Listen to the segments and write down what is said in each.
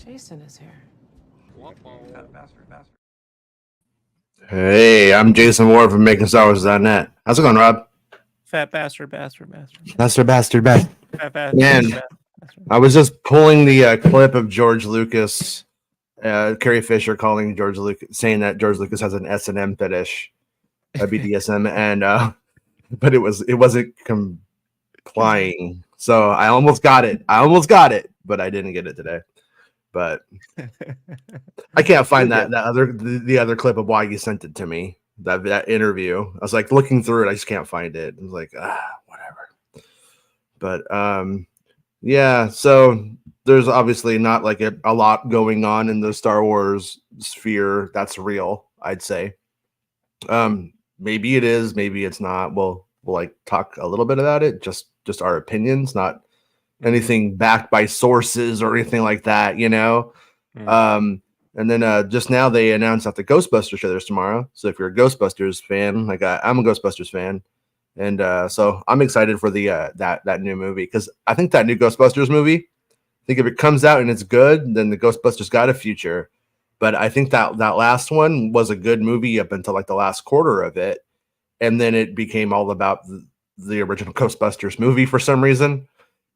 Jason is here. Hey, I'm Jason Ward from MakingStarWars.net. How's it going, Rob? Fat bastard. Bastard. Fat Man, bastard. I was just pulling the clip of George Lucas, Carrie Fisher calling George Lucas, saying that George Lucas has an S&M fetish, a BDSM, and but it wasn't complying. So I almost got it, but I didn't get it today. But I can't find the other clip of why you sent it to me. That interview. I was like looking through it. I just can't find it. I was like, whatever. But yeah. So there's obviously not like a lot going on in the Star Wars sphere that's real, I'd say. Maybe it is, maybe it's not. We'll like talk a little bit about it. Just our opinions, not anything backed by sources or anything like that, you know. And then just now they announced that the Ghostbusters show there's tomorrow. So if you're a Ghostbusters fan, like I'm a Ghostbusters fan, and so I'm excited for the that new movie, because I think that new Ghostbusters movie, I think if it comes out and it's good, then the Ghostbusters got a future. But I think that last one was a good movie up until like the last quarter of it, and then it became all about the original Ghostbusters movie for some reason.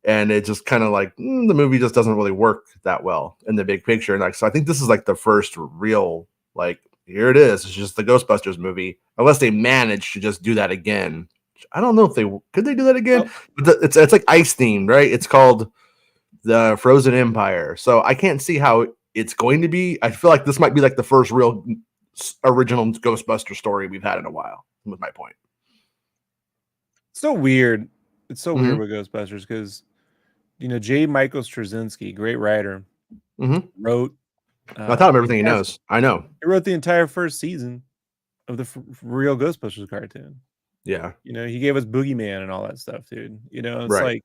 And it just kind of like the movie just doesn't really work that well in the big picture. And like, so I think this is like the first real, like, here it is. It's just the Ghostbusters movie, unless they manage to just do that again. I don't know if could they do that again. But it's like ice themed, right? It's called the Frozen Empire. So I can't see how it's going to be. I feel like this might be like the first real original Ghostbuster story we've had in a while. Was my point. So weird. It's so weird with Ghostbusters because, you know, J. Michael Straczynski, great writer, wrote. I taught him everything he knows. I know. He wrote the entire first season of the real Ghostbusters cartoon. Yeah. You know, he gave us Boogeyman and all that stuff, dude. You know, it's like,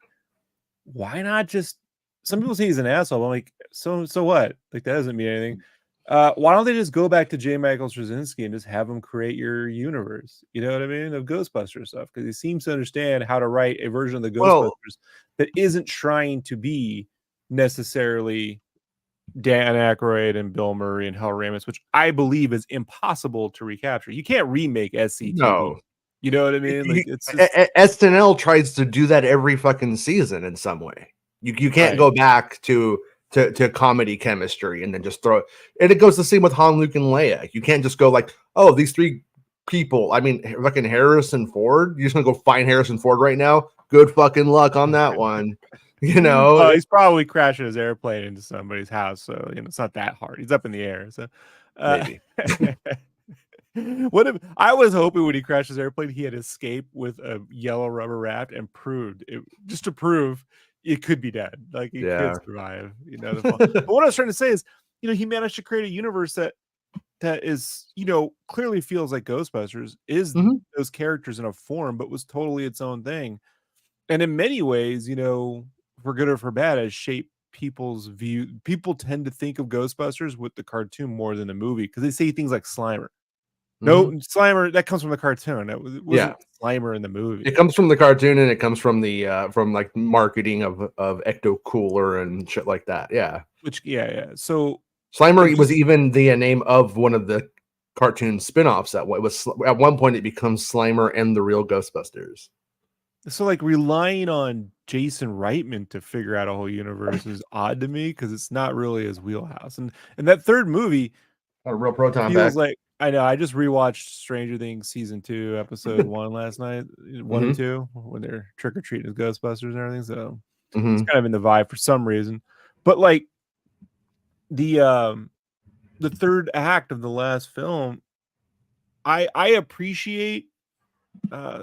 why not just? Some people say he's an asshole. But I'm like, so what? Like, that doesn't mean anything. Why don't they just go back to J. Michael Straczynski and just have him create your universe? You know what I mean? Of Ghostbusters stuff, because he seems to understand how to write a version of the Ghostbusters that isn't trying to be necessarily Dan Aykroyd and Bill Murray and Hal Ramis, which I believe is impossible to recapture. You can't remake SCTV. No. You know what I mean? Like, it's just... SNL tries to do that every fucking season in some way. You can't go back to comedy chemistry and then just throw it. And it goes the same with Han, Luke, and Leia. You can't just go like, oh, these three people. I mean, fucking Harrison Ford. You're just gonna go find Harrison Ford right now. Good fucking luck on that one. You know, he's probably crashing his airplane into somebody's house, so you know it's not that hard. He's up in the air, so maybe. What if I was hoping when he crashed his airplane, he had escaped with a yellow rubber raft and proved it, just to prove it could be dead, like he could survive. You know, but what I was trying to say is, you know, he managed to create a universe that is, you know, clearly feels like Ghostbusters is those characters in a form, but was totally its own thing. And in many ways, you know, for good or for bad, has shaped people's view. People tend to think of Ghostbusters with the cartoon more than the movie because they say things like Slimer. No, Slimer, that comes from the cartoon. It wasn't Slimer in the movie. It comes from the cartoon, and it comes from the from like marketing of Ecto Cooler and shit like that. Yeah. Which So Slimer was even the name of one of the cartoon spin-offs. It was at one point it becomes Slimer and the Real Ghostbusters. So like relying on Jason Reitman to figure out a whole universe is odd to me because it's not really his wheelhouse. And that third movie, a real proton feels like, I know, I just rewatched Stranger Things season 2, episode 1 last night, 1 and 2, when they're trick or treating as Ghostbusters and everything. So it's kind of in the vibe for some reason. But like the third act of the last film, I appreciate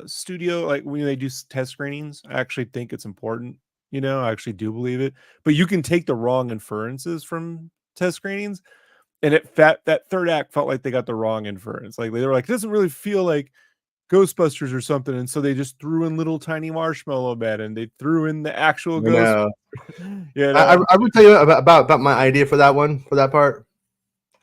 studio, like when they do test screenings. I actually think it's important. You know, I actually do believe it. But you can take the wrong inferences from test screenings. And that third act felt like they got the wrong inference. Like they were like, it doesn't really feel like Ghostbusters or something. And so they just threw in little tiny Marshmallow Man and they threw in the actual Ghostbusters. Yeah, I would tell you about my idea for that one, for that part.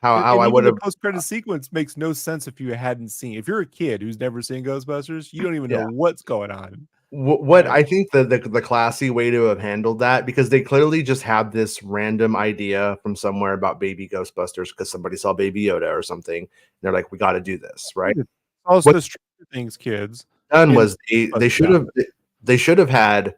How I would have. The post-credit sequence makes no sense if you hadn't seen. If you're a kid who's never seen Ghostbusters, you don't even know what's going on. what I think the classy way to have handled that, because they clearly just have this random idea from somewhere about baby Ghostbusters because somebody saw Baby Yoda or something. They're like, we got to do this, right? Also, What the Stranger Things kids done was they should have had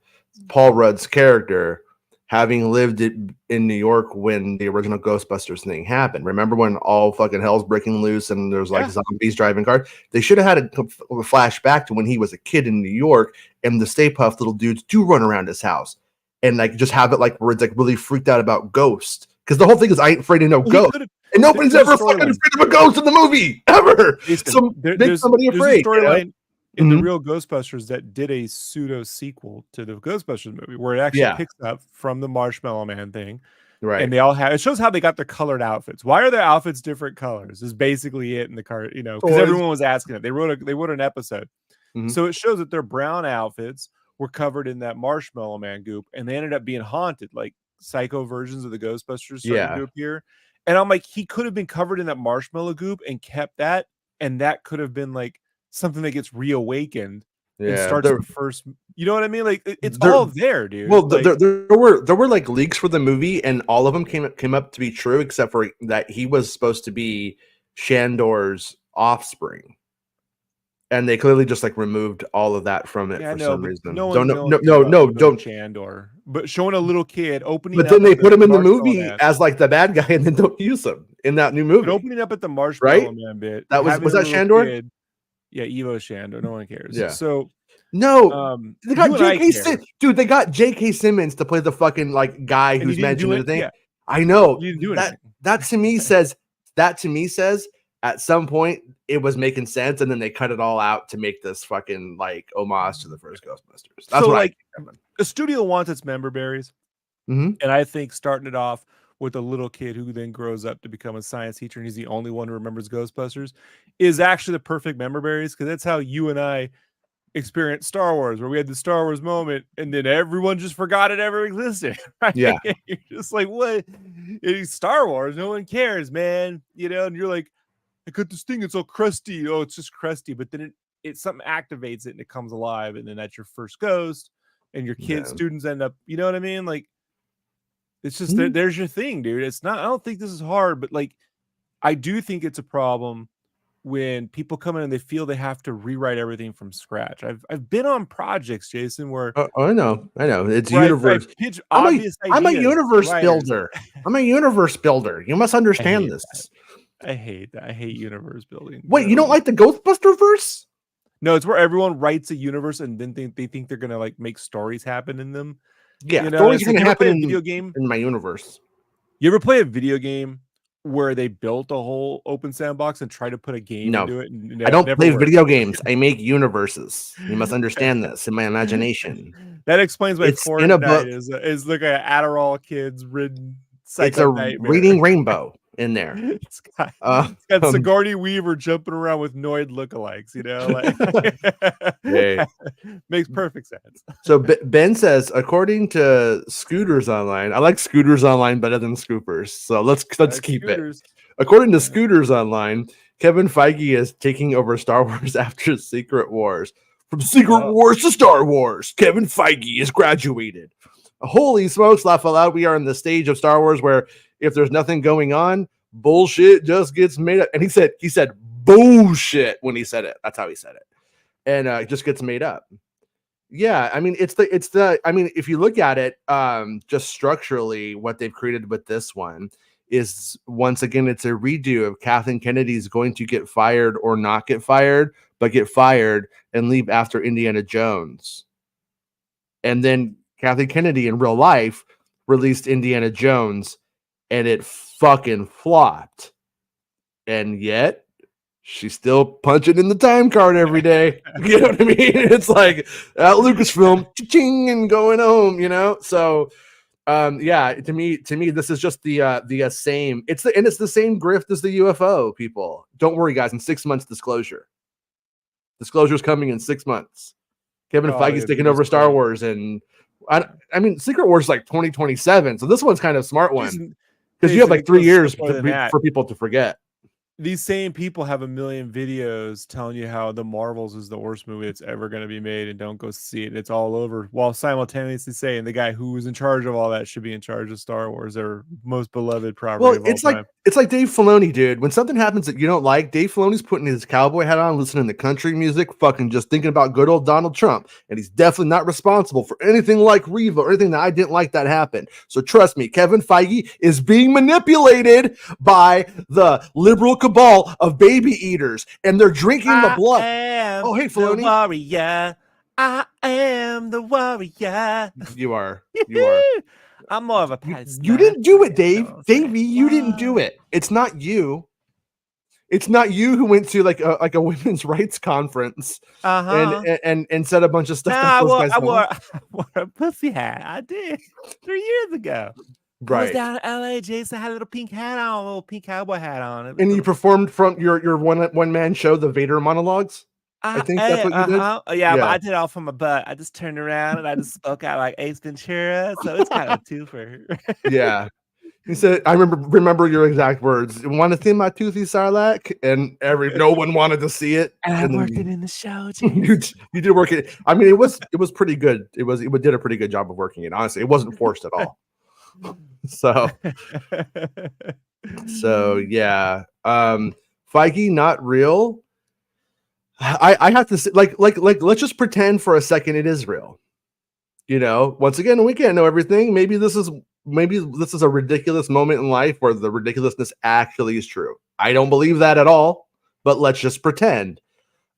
Paul Rudd's character having lived in New York when the original Ghostbusters thing happened. Remember when all fucking hell's breaking loose and there's like zombies driving cars? They should have had a flashback to when he was a kid in New York and the Stay Puft little dudes do run around his house, and like just have it like where it's like really freaked out about ghosts, because the whole thing is I ain't afraid of no ghost. And nobody's ever fucking afraid of a ghost in the movie ever. So make somebody afraid. There's a storyline in the real Ghostbusters that did a pseudo sequel to the Ghostbusters movie where it actually picks up from the Marshmallow Man thing. Right. And they all have, it shows how they got their colored outfits. Why are their outfits different colors? Is basically it in the car, you know, because everyone was asking it. They wrote an episode. So it shows that their brown outfits were covered in that Marshmallow Man goop, and they ended up being haunted, like psycho versions of the Ghostbusters started to appear. And I'm like, he could have been covered in that marshmallow goop and kept that, and that could have been like something that gets reawakened and starts the first. You know what I mean? Like it's all there, dude. Well, like, there were like leaks for the movie, and all of them came up to be true, except for that he was supposed to be Shandor's offspring. And they clearly just like removed all of that from it for some reason. Don't Shandor, but showing a little kid opening. But then they put him in the movie as like the bad guy, and then don't use him in that new movie. But opening up at the Marshmallow Man bit. That was that Shandor? Kid, yeah, Evo Shandor. No one cares. Yeah. So no, they got J.K. Dude, they got J.K. Simmons to play the fucking like guy who's mentioned in the thing. Yeah. I know. That to me says at some point it was making sense, and then they cut it all out to make this fucking like homage to the first Ghostbusters. That's so, what like the studio wants its member berries, and I think starting it off with a little kid who then grows up to become a science teacher, and he's the only one who remembers Ghostbusters, is actually the perfect member berries, because that's how you and I experienced Star Wars, where we had the Star Wars moment, and then everyone just forgot it ever existed. Right? Yeah, you're just like, what? It's Star Wars, no one cares, man. You know, and you're like, I got this thing, it's all crusty. Oh, it's just crusty. But then it something activates it and it comes alive, and then that's your first ghost, and your kids, students end up, you know what I mean? Like, it's just there's your thing, dude. It's not, I don't think this is hard, but like, I do think it's a problem when people come in and they feel they have to rewrite everything from scratch. I've been on projects, Jason, where I know. It's universe. I'm a universe builder. I'm a universe builder. You must understand this. I hate that. I hate universe building. Wait, you don't like the Ghostbuster verse? No, it's where everyone writes a universe and then they think they're gonna like make stories happen in them. Yeah, you know? Stories are gonna happen in a video game in my universe. You ever play a video game where they built a whole open sandbox and try to put a game into it? And I don't play video games. I make universes. You must understand this in my imagination. That explains why Fortnite is like an Adderall kids ridden. It's a reading rainbow in there. It's got Sigourney Weaver jumping around with Noid lookalikes, you know, like makes perfect sense. So Ben says, according to Scooters Online, I like Scooters Online better than Scoopers. So let's keep Scooters. It. According to Scooters Online, Kevin Feige is taking over Star Wars after Secret Wars. From Secret Wars to Star Wars, Kevin Feige is graduated. Holy smokes, laugh aloud. We are in the stage of Star Wars where if there's nothing going on, bullshit just gets made up. And he said bullshit when he said it. That's how he said it. And it just gets made up. Yeah, I mean, if you look at it, just structurally, what they've created with this one is, once again, it's a redo of Kathleen Kennedy's going to get fired or not get fired, but get fired and leave after Indiana Jones. And then Kathleen Kennedy in real life released Indiana Jones, and it fucking flopped. And yet she's still punching in the time card every day. You know what I mean? It's like at Lucasfilm, ching, and going home, you know? So yeah, to me, this is just the same. It's the same grift as the UFO people. Don't worry, guys. In 6 months, disclosure. Disclosure's coming in 6 months. Kevin Feige's taking over Star Wars, and I mean, Secret Wars is like 2027, so this one's kind of a smart one because you have like 3 years for people to forget. these same people have a million videos telling you how The Marvels is the worst movie that's ever going to be made and don't go see it. It's all over, while simultaneously saying the guy who was in charge of all that should be in charge of Star Wars, their most beloved property Well, of all time. it's like Dave Filoni, dude. When something happens that you don't like, Dave Filoni's putting his cowboy hat on, listening to country music, fucking just thinking about good old Donald Trump. And he's definitely not responsible for anything like Reva or anything that I didn't like that happened. So trust me, Kevin Feige is being manipulated by the liberal cabal of baby eaters, and they're drinking the blood. Oh, hey, Filoni. Warrior. I am the warrior. You are. You are. I'm more of a You didn't do it, Dave. Davey, you didn't do it. It's not you. It's not you who went to like a women's rights conference and said a bunch of stuff. I wore a pussy hat. I did 3 years ago. Right. I was down in LA. Jason had a little pink hat on, a little pink cowboy hat on. And you performed from your one man show, the Vader monologues. I think that's what you did. Yeah, but I did it all from my butt. I just turned around and I just spoke out like Ace Ventura. So it's kind of a twofer. Yeah. He said, I remember your exact words. You want to see my toothy sarlacc? And no one wanted to see it. And I worked it in the show. you did work it. I mean, it was pretty good. It did a pretty good job of working it. Honestly, it wasn't forced at all. So yeah. Feige, not real. I have to say, like, let's just pretend for a second it is real. You know, once again, we can't know everything. Maybe this is a ridiculous moment in life where the ridiculousness actually is true. I don't believe that at all, but let's just pretend.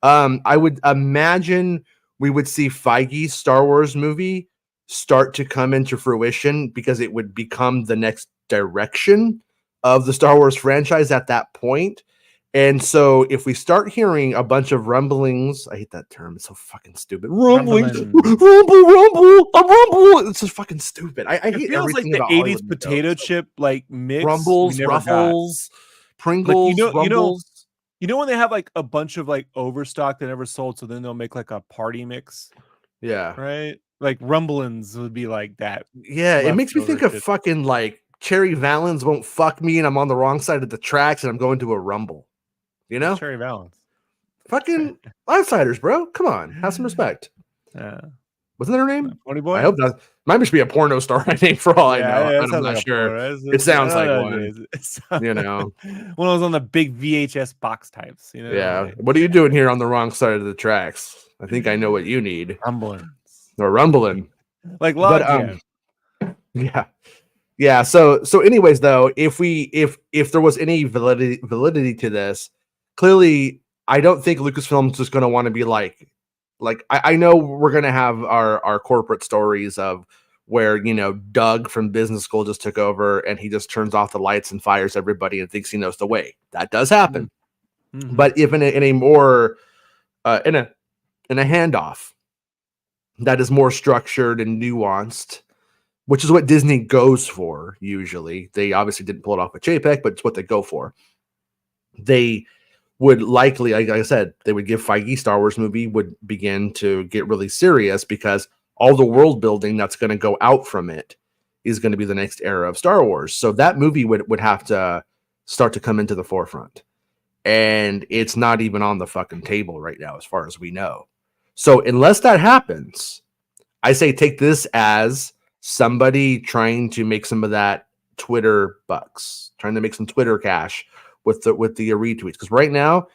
I would imagine we would see Feige's Star Wars movie start to come into fruition because it would become the next direction of the Star Wars franchise at that point. And so if we start hearing a bunch of rumblings, I hate that term. It's so fucking stupid. Rumblings. Rumble. It's just fucking stupid. I hate everything like about the 80s Hollywood potato chip like mix. Rumbles, ruffles, Pringles, rumbles. You know when they have like a bunch of like overstock that never sold, so then they'll make like a party mix. Yeah. Right? Like rumblings would be like that. Yeah, it makes me think of fucking like Cherry Valens won't fuck me and I'm on the wrong side of the tracks and I'm going to a rumble. You know? Cherry Valens. Fucking outsiders, bro. Come on. Have some respect. Yeah. Wasn't that her name? Pony Boy? I hope that might just be a porno star I think for all I know. I'm not like sure. It sounds like one. You know. One of those on the big VHS box types, you know. Yeah. Like, what are you doing here on the wrong side of the tracks? I think I know what you need. Rumbling. Or rumbling. Like log yeah. Yeah. So anyways, though, if there was any validity to this, clearly, I don't think Lucasfilm's just going to want to be like I know we're going to have our corporate stories of where, you know, Doug from business school just took over and he just turns off the lights and fires everybody and thinks he knows the way. That does happen. Mm-hmm. But if in a more in a handoff that is more structured and nuanced, which is what Disney goes for usually. They obviously didn't pull it off with JPEG, but it's what they go for. They would likely, like I said, they would give Feige Star Wars movie would begin to get really serious because all the world building that's going to go out from it is going to be the next era of Star Wars. So that movie would have to start to come into the forefront. And it's not even on the fucking table right now, as far as we know. So unless that happens, I say take this as somebody trying to make some of that Twitter bucks, trying to make some Twitter cash with the retweets, because right now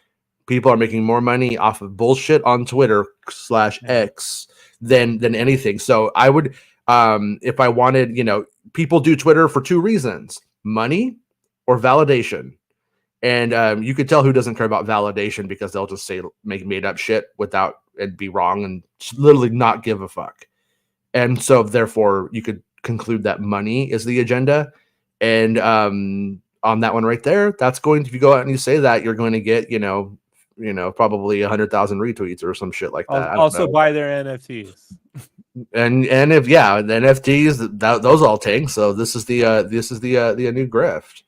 people are making more money off of bullshit on Twitter /X than anything. So I would, if I wanted, you know, people do Twitter for two reasons: money or validation. And you could tell who doesn't care about validation because they'll just say make made up shit without and be wrong and literally not give a fuck. And so therefore you could conclude that money is the agenda. And on that one right there, that's going to, if you go out and you say that, you're going to get, you know, probably 100,000 retweets or some shit like that. Also buy their NFTs. And if, yeah, the NFTs, those all tank. So this is the new grift.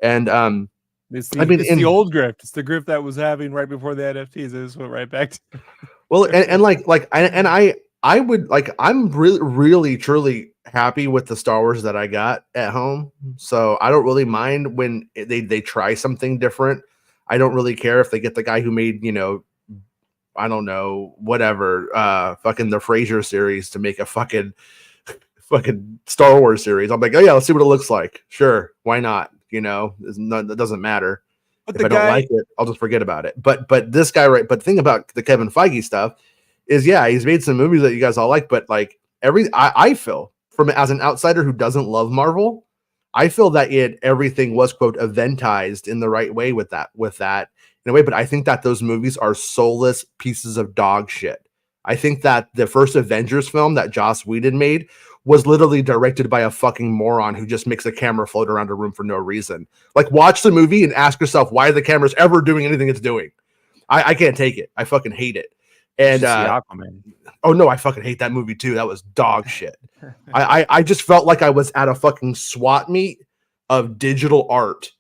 And it's the old grift. It's the grift that was having right before the NFTs. It just went right back to well, I would like, I'm really, really, truly happy with the Star Wars that I got at home. So I don't really mind when they try something different. I don't really care if they get the guy who made, I don't know, whatever, fucking the Frasier series to make a fucking Star Wars series. I'm like, oh yeah, let's see what it looks like. Sure, why not? It doesn't matter. But If I don't like it, I'll just forget about it. But this guy, right? But the thing about the Kevin Feige stuff is, yeah, he's made some movies that you guys all like, but like I feel from as an outsider who doesn't love Marvel, I feel that everything was quote eventized in the right way with that in a way. But I think that those movies are soulless pieces of dog shit. I think that the first Avengers film that Joss Whedon made was literally directed by a fucking moron who just makes a camera float around a room for no reason. Like, watch the movie and ask yourself why the camera's ever doing anything it's doing. I can't take it. I fucking hate it. And Aquaman. Oh no, I fucking hate that movie too. That was dog shit. I just felt like I was at a fucking swap meet of digital art.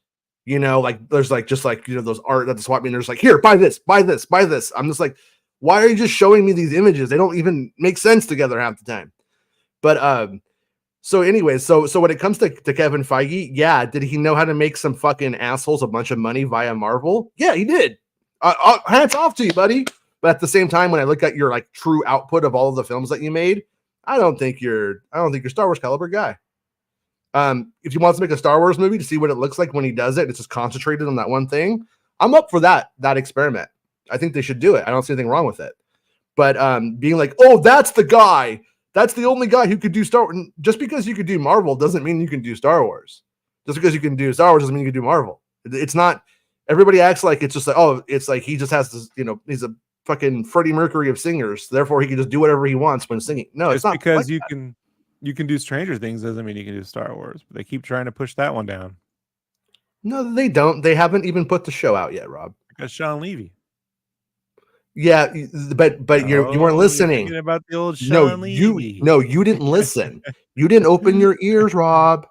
Like there's like just like those art at the swap meet. There's like, here, buy this, buy this, buy this. I'm just like, why are you just showing me these images? They don't even make sense together half the time. But so anyway, so when it comes to Kevin Feige, yeah, did he know how to make some fucking assholes a bunch of money via Marvel? Yeah, he did. Hats off to you, buddy. But at the same time, when I look at your like true output of all of the films that you made, I don't think you're Star Wars caliber guy. If he wants to make a Star Wars movie to see what it looks like when he does it, it's just concentrated on that one thing. I'm up for that experiment. I think they should do it. I don't see anything wrong with it. But being like, oh, that's the guy. That's the only guy who could do Star Wars. Just because you could do Marvel doesn't mean you can do Star Wars. Just because you can do Star Wars doesn't mean you can do Marvel. It's not. Everybody acts like it's just like, oh, it's like he just has this, he's a fucking Freddie Mercury of singers. Therefore, he can just do whatever he wants when singing. No, it's not because like you can do Stranger Things doesn't mean you can do Star Wars. But they keep trying to push that one down. No, they don't. They haven't even put the show out yet, Rob. Because Sean Levy. Yeah, but you weren't listening. About the old Sean Levy. You didn't listen. You didn't open your ears, Rob.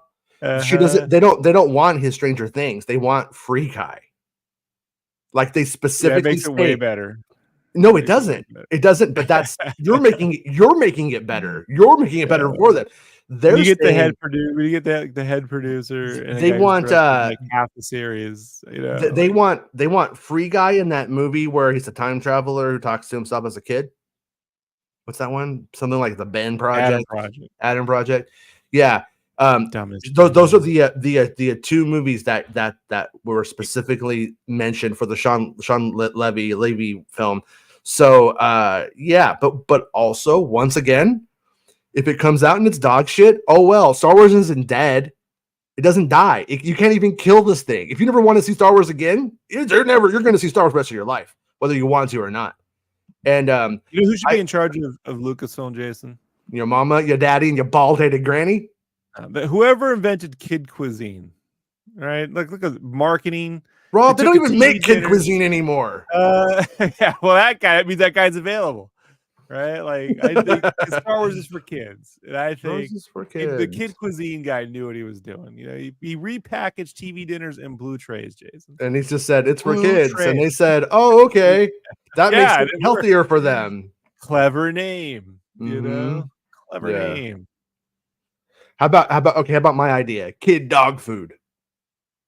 She doesn't. They don't want his Stranger Things. They want Free Guy. Like they specifically makes it way better. No, it doesn't. It doesn't. But that's you're making it better. You're making it better for them. You get the head producer. We get the head producer. And they want like half the series. They want Free Guy in that movie where he's a time traveler who talks to himself as a kid. What's that one? Something like the Ben Project. Adam Project. Yeah. Those are the two movies that were specifically mentioned for the Sean Levy film. So yeah, but also once again, if it comes out and it's dog shit, oh well. Star Wars isn't dead. It doesn't die. You can't even kill this thing. If you never want to see Star Wars again, you're going to see Star Wars the rest of your life, whether you want to or not. And who should be in charge of Lucasfilm, Jason? Your mama, your daddy, and your bald-headed granny. Whoever invented kid cuisine, right? Look at marketing. Rob, they don't even make kid cuisine anymore. Yeah, well, that means that guy's available, right? Like, I think Star Wars is for kids, and I think the kid cuisine guy knew what he was doing. He repackaged TV dinners in blue trays, Jason, and he just said it's for kids, and they said, "Oh, okay, that makes it healthier for them." Clever name, clever name. How about my idea? Kid dog food.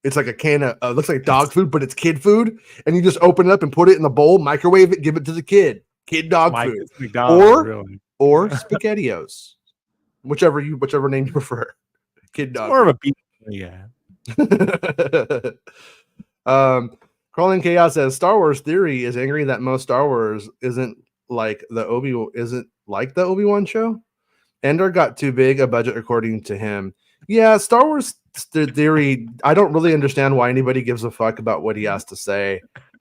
It's like a can of looks like dog food, but it's kid food, and you just open it up and put it in the bowl, microwave it, give it to the kid. Kid dog food, or SpaghettiOs, whichever name you prefer. Kid dog. More of a beef, yeah. Crawling Chaos says Star Wars Theory is angry that most Star Wars isn't like the Obi-Wan show. Endor got too big a budget, according to him. Yeah, Star Wars Theory, I don't really understand why anybody gives a fuck about what he has to say.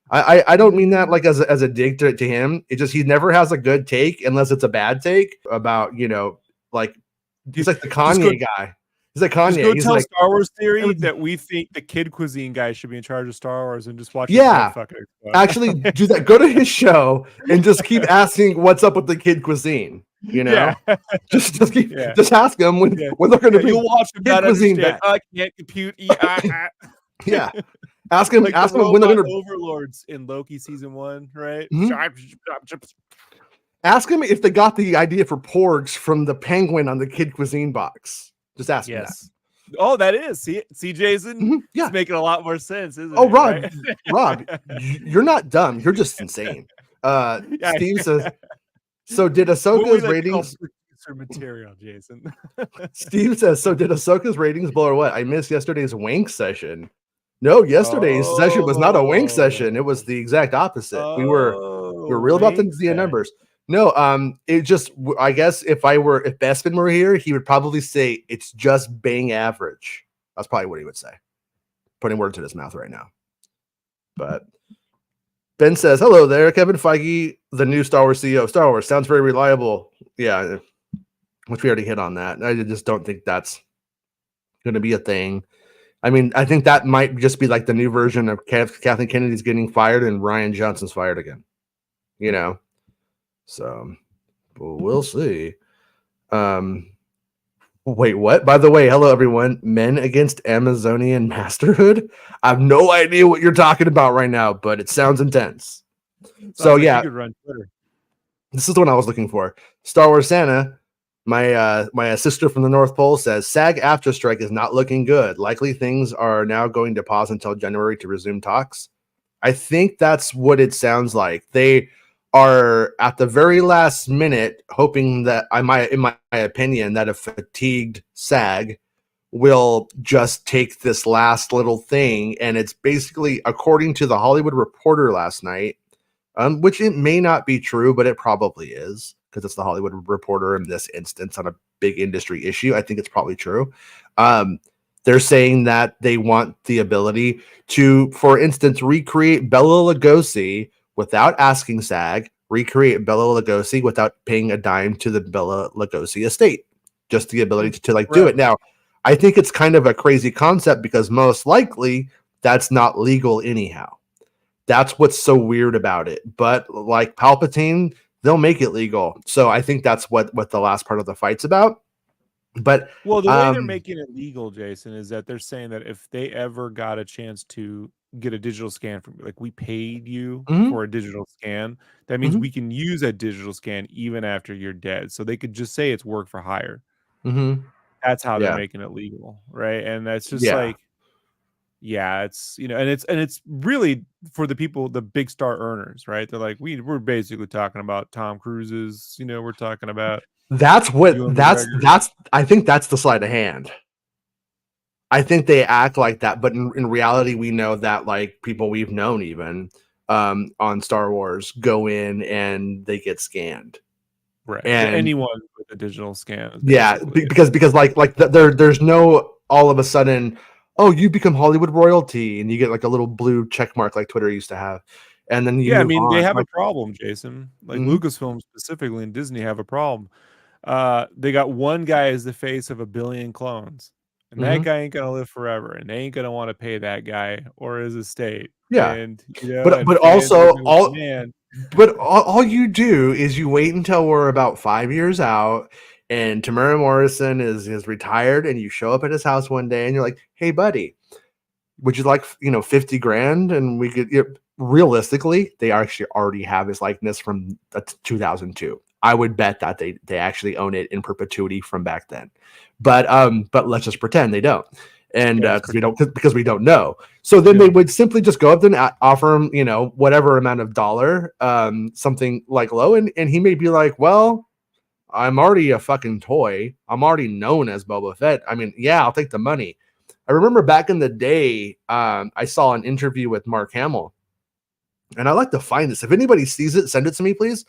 I don't mean that like as a dig to him. It just he never has a good take unless it's a bad take about, like he's like the Kanye guy. He's like Kanye. Just go tell Star Wars Theory that we think the kid cuisine guy should be in charge of Star Wars and just watch. Yeah, actually do that. Go to his show and just keep asking what's up with the kid cuisine. Just ask him when they're going to be. You'll watch him not understand. I can't compute. Yeah, ask him. Like ask him when they're going to overlords in Loki season 1, right? Mm-hmm. Ask him if they got the idea for porgs from the penguin on the kid cuisine box. Just ask him that. Oh, that is. See, Jason? Yeah. It's making a lot more sense, isn't Oh, it? Rob, Right? Rob, you're not dumb. You're just insane. Yeah. Steve says, so did What we Ahsoka's like to call ratings? producer material, Jason. Steve says, so did Ahsoka's ratings blow or what? I missed yesterday's wank session. No, yesterday's session was not a wank session. It was the exact opposite. We were real about the numbers. No, it just, I guess if Bespin were here, he would probably say it's just bang average. That's probably what he would say. Putting words in his mouth right now. But Ben says, hello there, Kevin Feige, the new Star Wars CEO of Star Wars. Sounds very reliable. Yeah, which we already hit on that. I just don't think that's going to be a thing. I mean, I think that might just be like the new version of Kathleen Kennedy's getting fired and Ryan Johnson's fired again. You know? So, we'll see. Wait, what? By the way, hello, everyone. Men against Amazonian masterhood? I have no idea what you're talking about right now, but it sounds intense. So, like yeah. you could run Twitter. This is the one I was looking for. Star Wars Santa, my sister from the North Pole, says SAG-AFTRA strike is not looking good. Likely things are now going to pause until January to resume talks. I think that's what it sounds like. They are at the very last minute hoping that in my opinion, that a fatigued SAG will just take this last little thing. And it's basically, according to the Hollywood Reporter last night, which it may not be true, but it probably is because it's the Hollywood Reporter in this instance on a big industry issue. I think it's probably true. They're saying that they want the ability to, for instance, recreate Bela Lugosi without asking SAG, recreate Bela Lugosi without paying a dime to the Bela Lugosi estate. Just the ability to do it. Now, I think it's kind of a crazy concept because most likely that's not legal anyhow. That's what's so weird about it. But like Palpatine, they'll make it legal. So I think that's what the last part of the fight's about. But well, the way they're making it legal, Jason, is that they're saying that if they ever got a chance to get a digital scan from, like, we paid you for a digital scan, that means we can use a digital scan even after you're dead. So they could just say it's work for hire. That's how they're making it legal, right? And that's just like, yeah, it's, you know, and it's really for the people, the big star earners, right? They're like, we're basically talking about Tom Cruise's, you know, we're talking about that's I think that's the sleight of hand. I think they act like that, but in reality, we know that like people we've known even on Star Wars go in and they get scanned. Right. And anyone with a digital scan. Yeah, because there's no all of a sudden, oh, you become Hollywood royalty and you get like a little blue check mark like Twitter used to have. And then you I mean, they have a problem, Jason. Like Lucasfilm specifically and Disney have a problem. They got one guy as the face of 1 billion clones. And that guy ain't gonna live forever, and they ain't gonna want to pay that guy or his estate. Yeah, and you know, but also all you do is you wait until we're about 5 years out, and Tamara Morrison is retired, and you show up at his house one day, and you're like, "Hey, buddy, would you like 50 grand?" And we could realistically, they actually already have his likeness from 2002. I would bet that they actually own it in perpetuity from back then. But let's just pretend they don't. And because we don't know. So then they would simply just go up and offer him, whatever amount of dollar, something like low. And he may be like, well, I'm already a fucking toy. I'm already known as Boba Fett. I mean, yeah, I'll take the money. I remember back in the day, I saw an interview with Mark Hamill. And I like to find this. If anybody sees it, send it to me, please.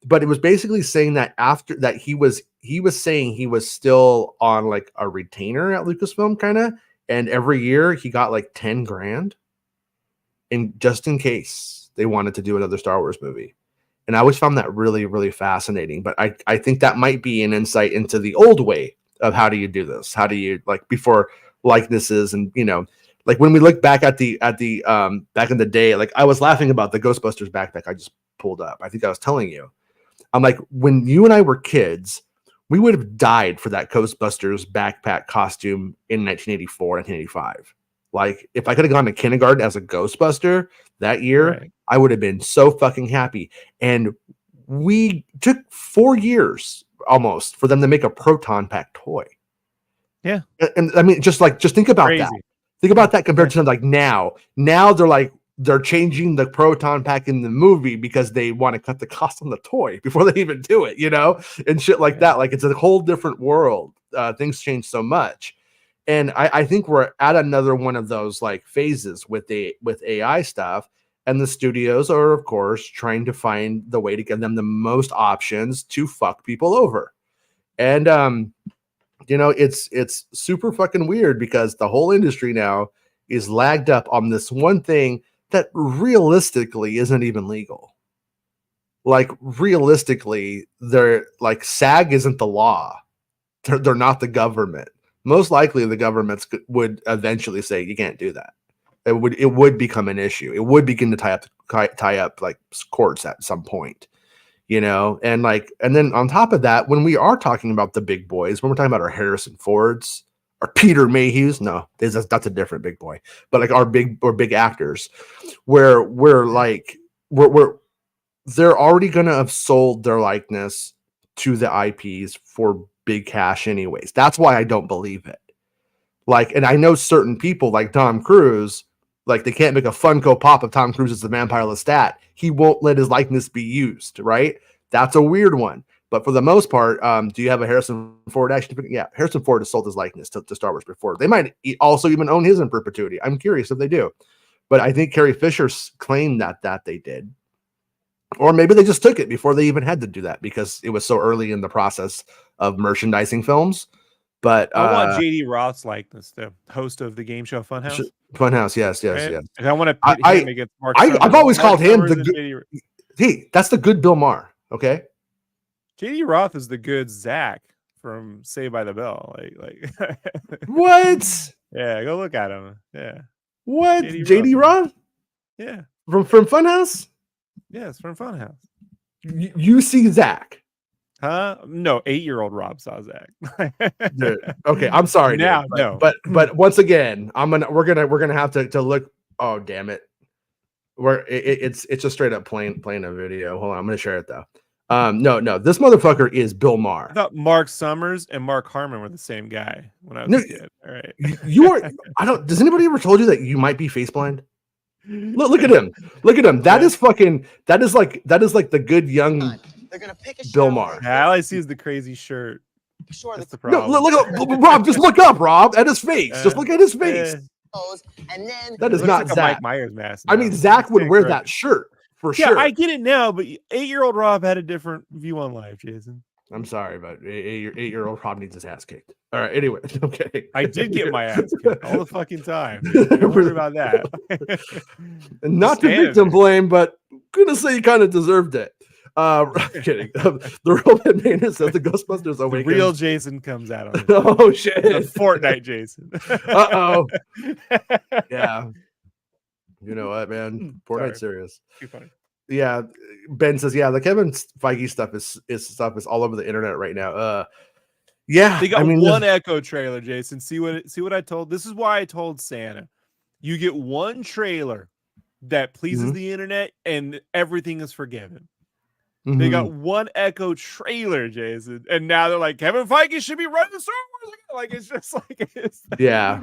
But it was basically saying that after that he was saying he was still on like a retainer at Lucasfilm kind of, and every year he got like 10 grand in just in case they wanted to do another Star Wars movie. And I always found that really, really fascinating. But I think that might be an insight into the old way of how do you do this? How do you, like, before likenesses and, like when we look back at the back in the day, like I was laughing about the Ghostbusters backpack I just pulled up. I think I was telling you. I'm like, when you and I were kids, we would have died for that Ghostbusters backpack costume in 1984, 1985. Like, if I could have gone to kindergarten as a Ghostbuster that year, I would have been so fucking happy. And we took 4 years almost for them to make a proton pack toy. Yeah. And I mean, just think about that. Crazy. Think about that compared to like now. Now they're changing the proton pack in the movie because they want to cut the cost on the toy before they even do it, and shit like that. Like it's a whole different world. Things change so much. And I think we're at another one of those like phases with AI stuff. And the studios are, of course, trying to find the way to give them the most options to fuck people over. And it's super fucking weird because the whole industry now is lagged up on this one thing that realistically isn't even legal. Like realistically, they're like SAG isn't the law. They're not the government. Most likely the governments would eventually say you can't do that. It would become an issue. It would begin to tie up like courts at some point. And then on top of that, when we are talking about the big boys, when we're talking about our Harrison Fords, our Peter Mayhews, no, that's a different big boy, but like our big actors, where they're already gonna have sold their likeness to the IPs for big cash anyways. That's why I don't believe it. Like, and I know certain people like Tom Cruise, like they can't make a Funko Pop of Tom Cruise as the Vampire Lestat. He won't let his likeness be used, right? That's a weird one. But for the most part, do you have a Harrison Ford action figure? Yeah, Harrison Ford has sold his likeness to Star Wars before. They might also even own his in perpetuity. I'm curious if they do. But I think Carrie Fisher claimed that they did. Or maybe they just took it before they even had to do that because it was so early in the process of merchandising films. But I want JD Roth's likeness, the host of the game show Funhouse. Funhouse, yes. And I want to pit him against Mark Summers. I've always called him the good. Hey, that's the good Bill Maher. Okay. JD Roth is the good Zach from Saved by the Bell. Like what? Yeah, go look at him. Yeah. What? JD Roth? Yeah. From Funhouse? Yes, from Funhouse. You see Zach? Huh? No, 8-year-old Rob saw Zach. Dude, okay, I'm sorry. Now, dude, but once again, we're gonna have to look. Oh damn it! It's just straight up playing a video. Hold on, I'm gonna share it though. No, this motherfucker is Bill Maher. I thought Mark Summers and Mark Harmon were the same guy when I was a kid. All right, you are. I don't. Does anybody ever told you that you might be face blind? Look at him. Look at him. That is fucking. That is like the good young. They're gonna pick a Bill Maher. Yeah, all I see is the crazy shirt. Sure, that's the problem. No, look, Rob. Just look up, Rob, at his face. Just look at his face. And then that is not like Zach. Mike Myers mask. I mean, Zach would wear that shirt for sure. Yeah, I get it now, but 8-year-old Rob had a different view on life, Jason. I'm sorry, but 8-year-old Rob needs his ass kicked. All right, anyway, okay. I did get my ass kicked all the fucking time. Don't worry about that. Not to victim blame, but I'm gonna say you kind of deserved it. Kidding. The Roman Maynard says the Ghostbusters awakens. The real Jason comes out on it. Oh shit! The Fortnite Jason. Uh-oh. Yeah. You know what, man? Fortnite's serious. Too funny. Yeah, Ben says, yeah, the Kevin Feige stuff is all over the internet right now. Yeah, they got one Echo trailer, Jason. See what I told. This is why I told Santa, you get one trailer that pleases the internet, and everything is forgiven. They got one Echo trailer, Jason, and now they're like, Kevin Feige should be running Star Wars again. Like it's just like yeah.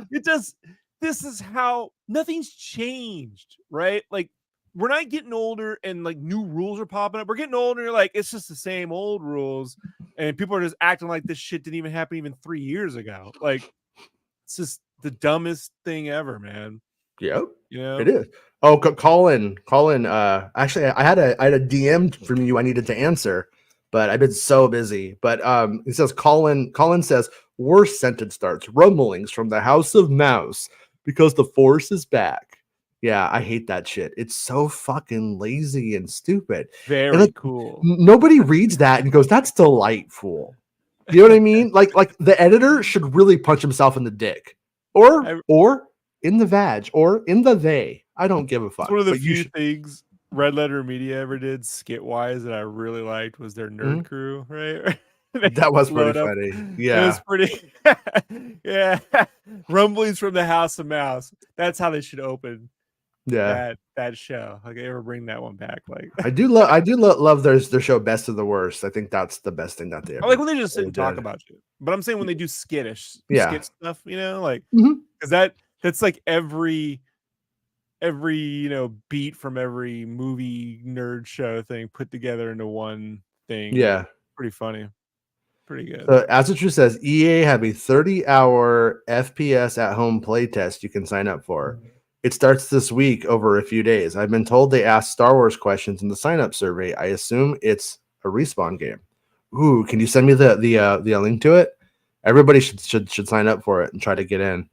This is how nothing's changed, right? Like we're not getting older and like new rules are popping up. We're getting older, and you're like, it's just the same old rules, and people are just acting like this shit didn't even happen even 3 years ago. Like it's just the dumbest thing ever, man. Yep. You know? It is. Oh, Colin. Actually, I had a DM from you I needed to answer, but I've been so busy. But it says Colin says worst sentence starts rumblings from the House of Mouse because the Force is back. Yeah, I hate that shit. It's so fucking lazy and stupid. Very cool. Nobody reads that and goes, "That's delightful." You know what I mean? Like the editor should really punch himself in the dick, or in the vag, or in the they. I don't give a fuck. One of the few things Red Letter Media ever did skit wise that I really liked was their nerd crew, right? That was pretty funny. Yeah, it was pretty. Yeah, rumblings from the House of Mouse. That's how they should open. Yeah, that show. Like, ever bring that one back? Like, I do love their show Best of the Worst. I think that's the best thing that they ever. I like when they just sit and talk about shit. But I'm saying when they do skit stuff, like because that's like every beat from every movie nerd show thing put together into one thing. Yeah, pretty funny, pretty good. So as the truth says, EA have a 30-hour FPS at home playtest you can sign up for. It starts this week over a few days. I've been told they ask Star Wars questions in the sign up survey. I assume it's a Respawn game. Ooh, can you send me the link to it? Everybody should sign up for it and try to get in.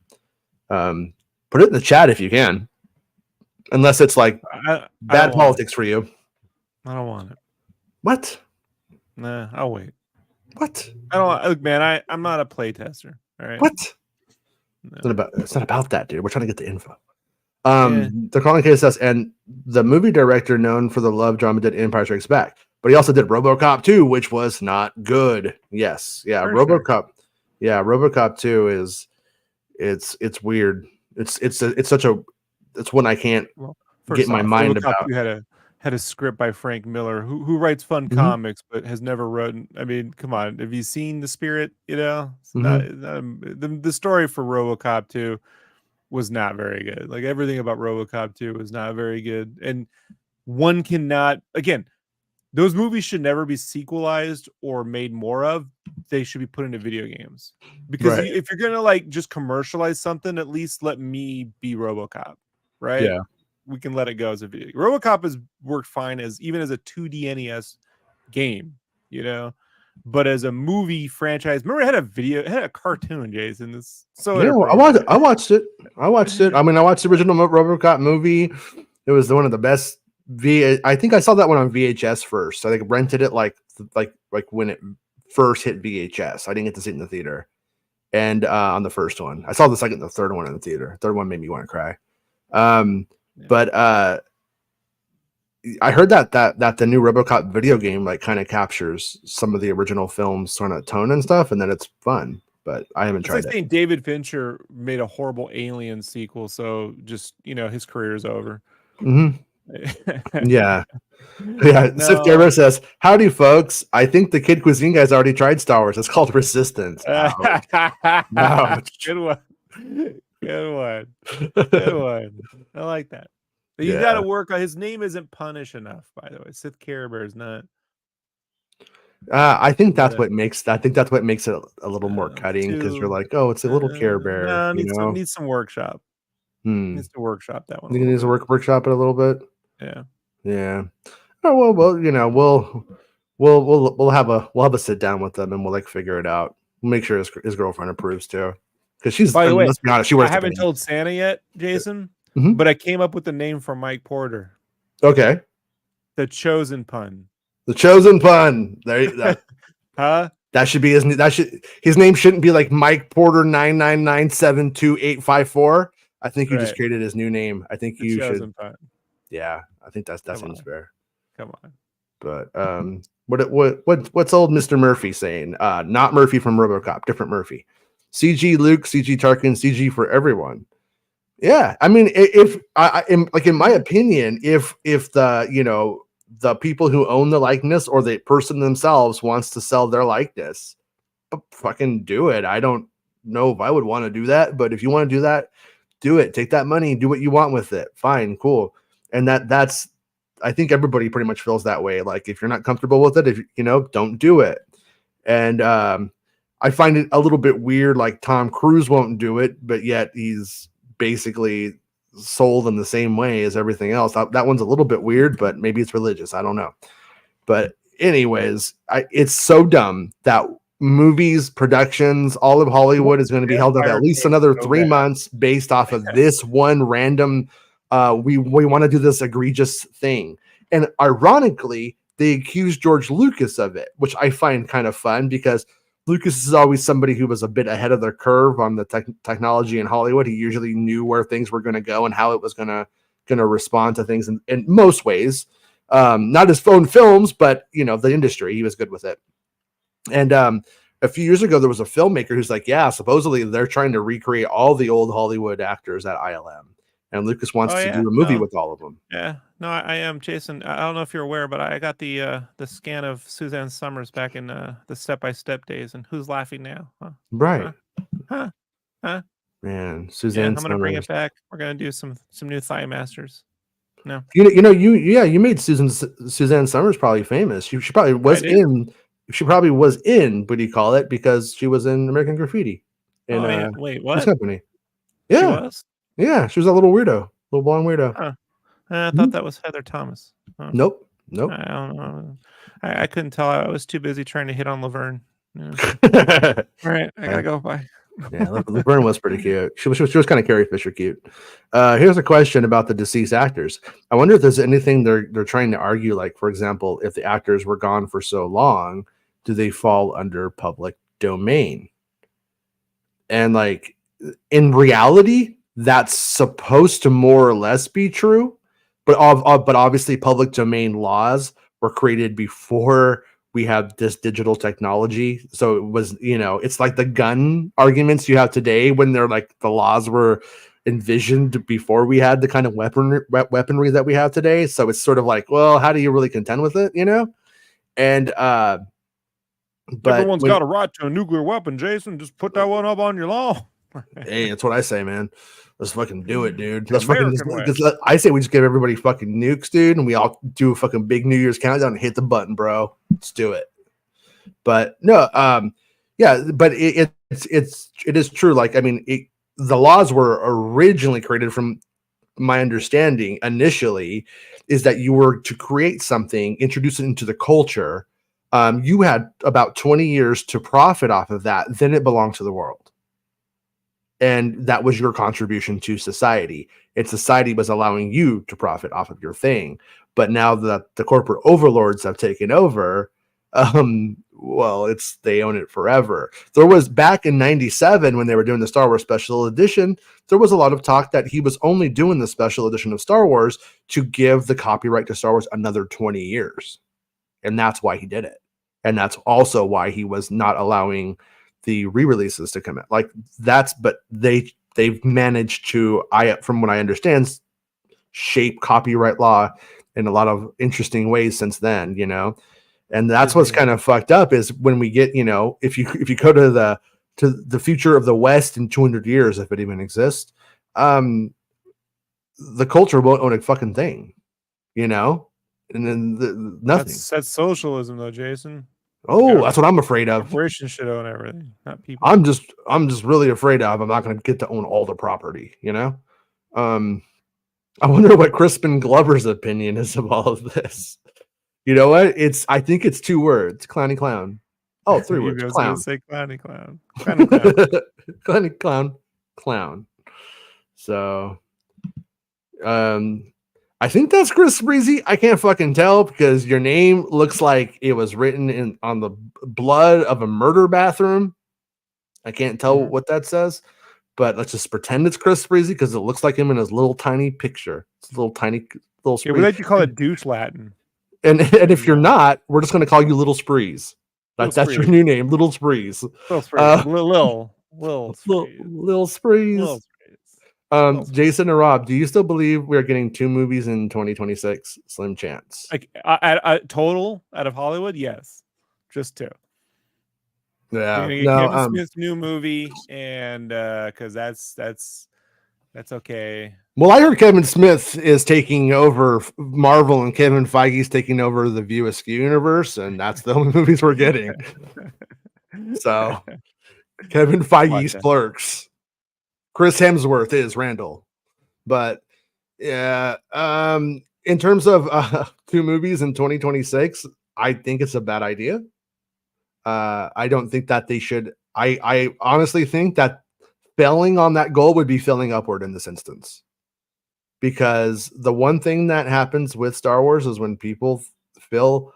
Put it in the chat if you can. Unless it's like bad politics for you. I don't want it. What? Nah, I'll wait. What? I don't look, man. I'm not a play tester. All right. What? No. It's not about that, dude. We're trying to get the info. They're calling KSS, and the movie director known for the love drama did Empire Strikes Back, but he also did RoboCop 2, which was not good. Yes, yeah, For RoboCop. sure. Yeah, RoboCop 2 is it's weird. It's one I can't get my mind RoboCop about. 2 had a script by Frank Miller, who writes fun comics, but has never written. I mean, come on, have you seen The Spirit? The story for RoboCop 2 was not very good. Like everything about RoboCop 2 was not very good, and one cannot. Again, those movies should never be sequelized or made more of. They should be put into video games because if you're gonna like just commercialize something, at least let me be RoboCop, right? Yeah. We can let it go as a video. RoboCop has worked fine even as a 2D NES game, but as a movie franchise, remember it had a cartoon, Jason. It's so I watched it. I mean, I watched the original RoboCop movie. It was one of the best. I think I saw that one on VHS first. I think I rented it like when it first hit VHS. I didn't get to see it in the theater, and on the first one, I saw the second, the third one in the theater. Third one made me want to cry. But I heard that the new RoboCop video game like kind of captures some of the original film's sort of tone and stuff, and then it's fun. But I haven't tried it. Saying David Fincher made a horrible Alien sequel, so just his career is over. Yeah. Sif Gerber says, "Howdy, folks. I think the Kid Cuisine guys already tried Star Wars. It's called Resistance." Ouch. Ouch. Good one. Good one. I like that. But you got to work on his name. Isn't punish enough, by the way. Sith Care Bear is not. I think that's what makes it a little more cutting because you're like, oh, it's a little Care Bear. No, needs some workshop. Needs to workshop that one. Think it needs to workshop it a little bit. Yeah. Oh well, we'll have a sit down with them and we'll like figure it out. We'll make sure his girlfriend approves too, because she's. By the way, let's be honest, she wears. I haven't told Santa yet, Jason, but I came up with the name for Mike Porter. Okay. The Chosen Pun. The Chosen Pun. There. Huh? That should be his. His name shouldn't be like Mike Porter 999728854. I think you just created his new name. I think you should. Pun. Yeah, I think that seems fair. Come on. But what's old Mr. Murphy saying? Not Murphy from RoboCop, different Murphy. CG Luke, CG Tarkin, CG for everyone. Yeah, I mean, if in my opinion, if the the people who own the likeness or the person themselves wants to sell their likeness, fucking do it. I don't know if I would want to do that, but if you want to do that, do it. Take that money, do what you want with it. Fine, cool. And that's I think everybody pretty much feels that way. Like if you're not comfortable with it, if don't do it. And I find it a little bit weird. Like Tom Cruise won't do it, but yet he's basically sold in the same way as everything else. That one's a little bit weird, but maybe it's religious. I don't know. But anyways, it's so dumb that movies, productions, all of Hollywood is going to be held up at least another 3 months based off of this one random. We want to do this egregious thing, and ironically, they accused George Lucas of it, which I find kind of fun because Lucas is always somebody who was a bit ahead of the curve on the technology in Hollywood. He usually knew where things were going to go and how it was going to respond to things in most ways. Not his own films, but the industry. He was good with it. And a few years ago, there was a filmmaker who's like, yeah, supposedly they're trying to recreate all the old Hollywood actors at ILM. and Lucas wants to yeah, do a movie no, with all of them. yeah, no, I am Jason. I don't know if you're aware, but I got the scan of Suzanne Summers back in the Step by Step days, and who's laughing now? Huh? Right, Huh? Huh? Huh? man. Yeah, Suzanne I'm gonna bring it Summers. back. We're gonna do some new Thigh Masters. No, You made Suzanne Summers probably famous. She probably I was did. in. She probably was in. What do you call it? Because she was in American Graffiti in Oh yeah. Wait, Three's what? Company. She Yeah, was? yeah. She was a little weirdo, little blonde weirdo. Huh. I thought Mhm. that was Heather Thomas. Oh, Nope, nope. I don't know. I couldn't tell. I was too busy trying to hit on Laverne. Yeah. All right, I Yeah. gotta go. Bye. Yeah, Laverne was pretty cute. She was kind of Carrie Fisher cute. Here's a question about the deceased actors. I wonder if there's anything they're trying to argue. Like, for example, if the actors were gone for so long, do they fall under public domain? And like in reality, that's supposed to more or less be true. But but obviously, public domain laws were created before we have this digital technology. So it was, it's like the gun arguments you have today when they're like the laws were envisioned before we had the kind of weaponry that we have today. So it's sort of like, well, how do you really contend with it, And but Everyone's when got a right to a nuclear weapon, Jason. Just put that one up on your law. hey, that's what I say, man. Let's fucking do it, dude. The Let's fucking American way. I say we just give everybody fucking nukes, dude, and we all do a fucking big New Year's countdown and hit the button, bro. Let's do it. But no, yeah, but it is true. Like, I mean, the laws were originally created, from my understanding initially, is that you were to create something, introduce it into the culture. You had about 20 years to profit off of that. Then it belonged to the world. And that was your contribution to society. And society was allowing you to profit off of your thing. But now that the corporate overlords have taken over, well, they own it forever. There was, back in 97, when they were doing the Star Wars special edition, there was a lot of talk that he was only doing the special edition of Star Wars to give the copyright to Star Wars another 20 years. And that's why he did it. And that's also why he was not allowing the re-releases to come out. Like, but they've managed to, from what I understand, shape copyright law in a lot of interesting ways since then, and that's what's kind of fucked up, is when we get, if you go to the future of the West in 200 years, if it even exists, the culture won't own a fucking thing, and then nothing. That's socialism, though, Jason. Oh, that's what I'm afraid of. Corporations should own everything, not people. I'm just really afraid of, I'm not going to get to own all the property, I wonder what Crispin Glover's opinion is of all of this. You know what? I think it's 2 words. Clowny clown. Oh, 3 words. I was Clown. gonna say clowny clown. Clowny clown. Clowny clown. Clown. So, I think that's Chris Breezy. I can't fucking tell, because your name looks like it was written on the blood of a murder bathroom. I can't tell what that says, but let's just pretend it's Chris Breezy, because it looks like him in his little tiny picture. It's a little tiny little. Yeah, we like to call it douche Latin. And if you're not, we're just going to call you Little Sprees. That's your new name, Little Sprees. Little Sprees. Little Sprees. Jason and Rob, do you still believe we're getting 2 movies in 2026? Slim chance. Like total out of Hollywood, yes, just 2. Yeah, Kevin Smith's new movie, and because that's okay. Well, I heard Kevin Smith is taking over Marvel, and Kevin Feige's taking over the View Askew universe, and that's the only movies we're getting. So, Kevin Feige's Clerks. Chris Hemsworth is Randall. But yeah, in terms of 2 movies in 2026, I think it's a bad idea. I don't think that they should. I honestly think that failing on that goal would be failing upward in this instance. Because the one thing that happens with Star Wars is when people feel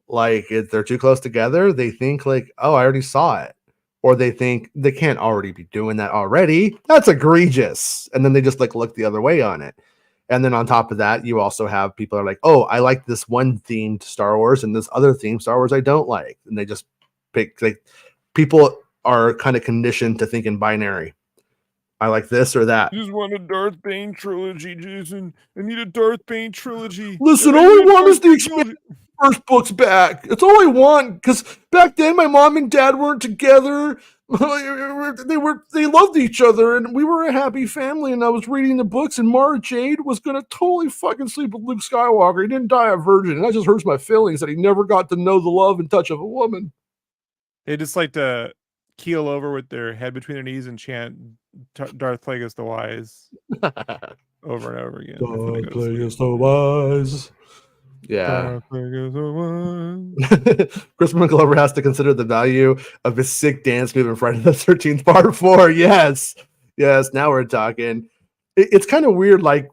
like they're too close together, they think like, oh, I already saw it. Or they think they can't already be doing that already. That's egregious. And then they just look the other way on it. And then on top of that, you also have people are like, oh, I like this one themed Star Wars, and this other themed Star Wars I don't like. And they just pick, people are kind of conditioned to think in binary. I like this or that. I just want a Darth Bane trilogy, Jason. I need a Darth Bane trilogy. Listen, I all I need a want is Darth the Bane expanded first books back. It's all I want, because back then my mom and dad weren't together. They loved each other, and we were a happy family. And I was reading the books, and Mara Jade was gonna totally fucking sleep with Luke Skywalker. He didn't die a virgin, and that just hurts my feelings that he never got to know the love and touch of a woman. They just like to keel over with their head between their knees and chant Darth Plagueis the Wise over and over again. Darth Plagueis the Wise. Yeah. Crispin Glover has to consider the value of his sick dance move in Friday the 13th Part 4. Yes. Now we're talking. It's kind of weird, like,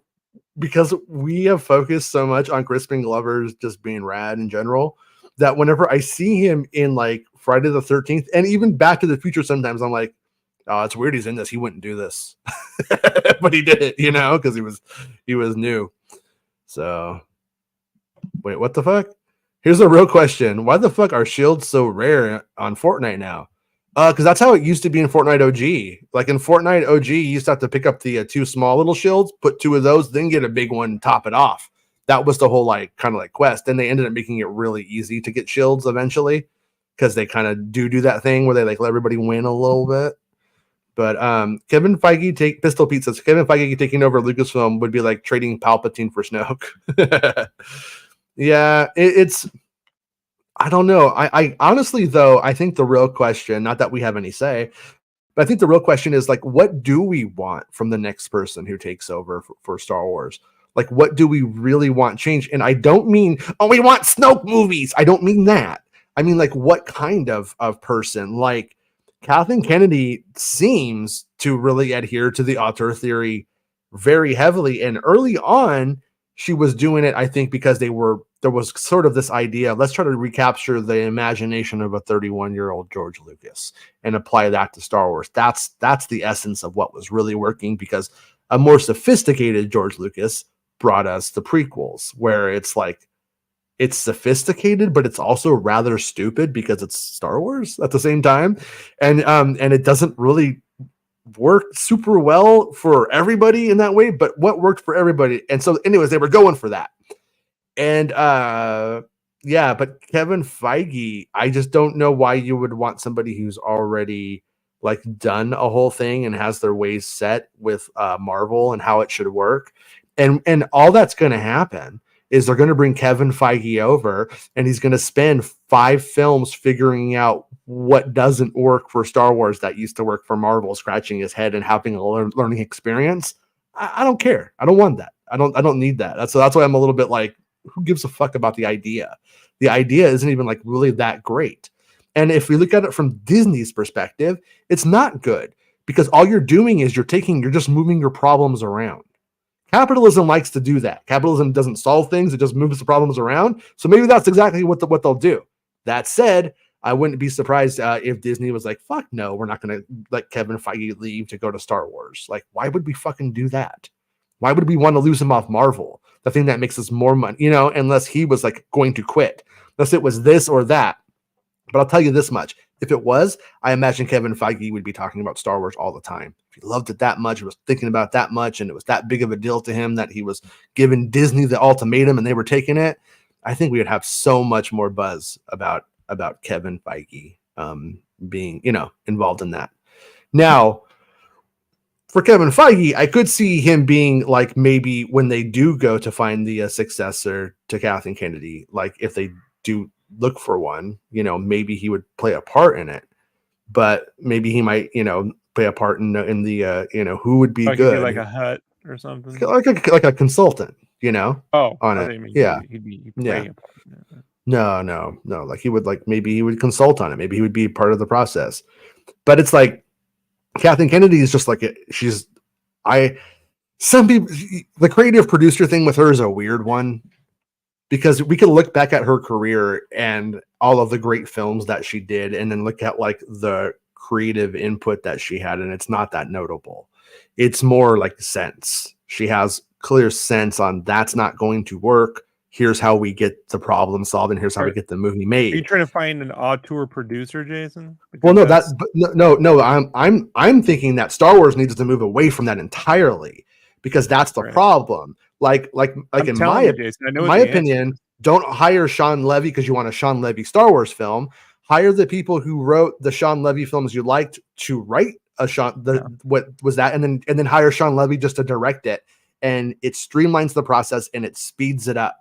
because we have focused so much on Crispin Glover's just being rad in general, that whenever I see him in like Friday the 13th and even Back to the Future, sometimes I'm like, oh, it's weird he's in this. He wouldn't do this. But he did it, because he was new. So wait, what the fuck? Here's a real question. Why the fuck are shields so rare on Fortnite now? Because that's how it used to be in Fortnite OG. Like in Fortnite OG, you used to have to pick up the 2 small little shields, put 2 of those, then get a big one, top it off. That was the whole like kind of like quest. And they ended up making it really easy to get shields eventually, because they kind of do that thing where they like let everybody win a little bit. But Kevin Feige Pistol Pete says Kevin Feige taking over Lucasfilm would be like trading Palpatine for Snoke. Yeah, it's I don't know. I honestly, though, I think the real question, not that we have any say, but I think the real question is like, what do we want from the next person who takes over for Star Wars? Like, what do we really want change? And I don't mean, oh, we want Snoke movies. I don't mean that. I mean, like, what kind of person? Like, Kathleen Kennedy seems to really adhere to the auteur theory very heavily. And early on, she was doing it, I think, because there was sort of this idea, let's try to recapture the imagination of a 31-year-old George Lucas and apply that to Star Wars. That's the essence of what was really working, because a more sophisticated George Lucas brought us the prequels, where it's like, it's sophisticated, but it's also rather stupid because it's Star Wars at the same time. And it doesn't really work super well for everybody in that way, but what worked for everybody. And so anyways, they were going for that. And yeah, but Kevin Feige, I just don't know why you would want somebody who's already like done a whole thing and has their ways set with Marvel and how it should work. And all that's going to happen is they're going to bring Kevin Feige over, and he's going to spend 5 films figuring out what doesn't work for Star Wars that used to work for Marvel, scratching his head and having a learning experience. I don't care. I don't want that. I don't need that. That's why I'm a little bit like, who gives a fuck about the idea? The idea isn't even like really that great. And if we look at it from Disney's perspective, it's not good, because all you're doing is you're just moving your problems around. Capitalism likes to do that. Capitalism doesn't solve things. It just moves the problems around. So maybe that's exactly what they'll do. That said, I wouldn't be surprised if Disney was like, fuck no, we're not going to let Kevin Feige leave to go to Star Wars. Like, why would we fucking do that? Why would we want to lose him off Marvel? The thing that makes us more money, unless he was like going to quit, unless it was this or that. But I'll tell you this much. If it was, I imagine Kevin Feige would be talking about Star Wars all the time. If he loved it that much, he was thinking about that much, and it was that big of a deal to him that he was giving Disney the ultimatum and they were taking it, I think we would have so much more buzz about Kevin Feige being, involved in that. Now, for Kevin Feige, I could see him being like, maybe when they do go to find the successor to Kathleen Kennedy, like if they do look for one, maybe he would play a part in it, but maybe he might, play a part in the, who would be good, like a hut or something, like a consultant, Oh, on it. Yeah. He'd be Yeah. No. Like maybe he would consult on it. Maybe he would be part of the process. But it's like Kathleen Kennedy is just like some people, the creative producer thing with her is a weird one, because we could look back at her career and all of the great films that she did, and then look at like the creative input that she had, and it's not that notable. It's more like sense. She has clear sense on that's not going to work. here's how we get the problem solved, and here's how we get the movie made. Are you trying to find an auteur producer, Jason? Well, no, I'm thinking that Star Wars needs to move away from that entirely, because that's the problem. Like in my opinion, don't hire Sean Levy because you want a Sean Levy Star Wars film. Hire the people who wrote the Sean Levy films you liked to write a what was that, and then hire Sean Levy just to direct it, and it streamlines the process and it speeds it up,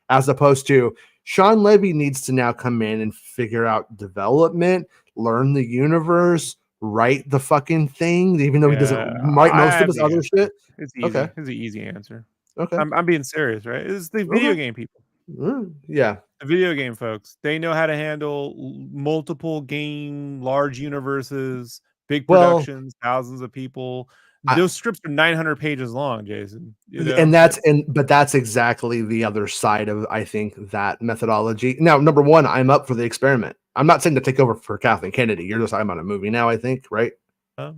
as opposed to Sean Levy needs to now come in and figure out development, learn the universe, write the fucking thing, even though he doesn't write most of his other shit. It's easy. Okay. It's an easy answer. Okay. I'm being serious, right? It's the video game people. Yeah. The video game folks. They know how to handle multiple game, large universes, big productions, thousands of people. Those scripts are 900 pages long, Jason. You know? But that's exactly the other side of, I think, that methodology. Now, number one, I'm up for the experiment. I'm not saying to take over for Kathleen Kennedy. You're just talking about a movie now, I think, right? You're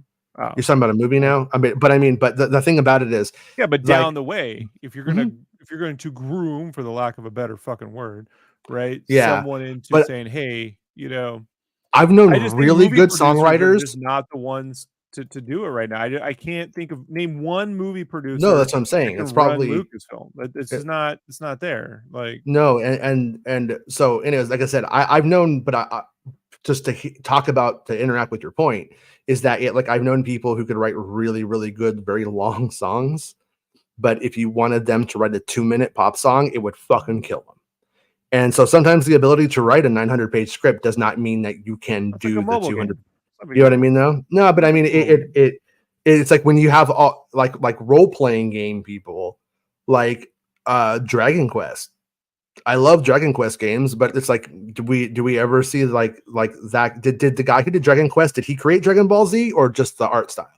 talking about a movie now. But the thing about it is, but down the way, if you're going to groom, for the lack of a better fucking word, right? Someone into saying, hey, you know, I've known really good songwriters, just not the ones to do it right now. I can't name one movie producer. No, that's what I'm saying. It's probably Lucasfilm. It's just not. It's not there. Like no, and so anyways, like I said, I've known, but I just to talk about, to interact with your point, is that I've known people who could write really, really good, very long songs, but if you wanted them to write a 2-minute pop song, it would fucking kill them. And so sometimes the ability to write a 900-page script does not mean that you can do the 200. You know what I mean, though? No, but I mean, it's like when you have all like role-playing game people, like Dragon Quest. I love Dragon Quest games, but it's like, do we ever see like that? Did the guy who did Dragon Quest, did he create Dragon Ball Z or just the art style?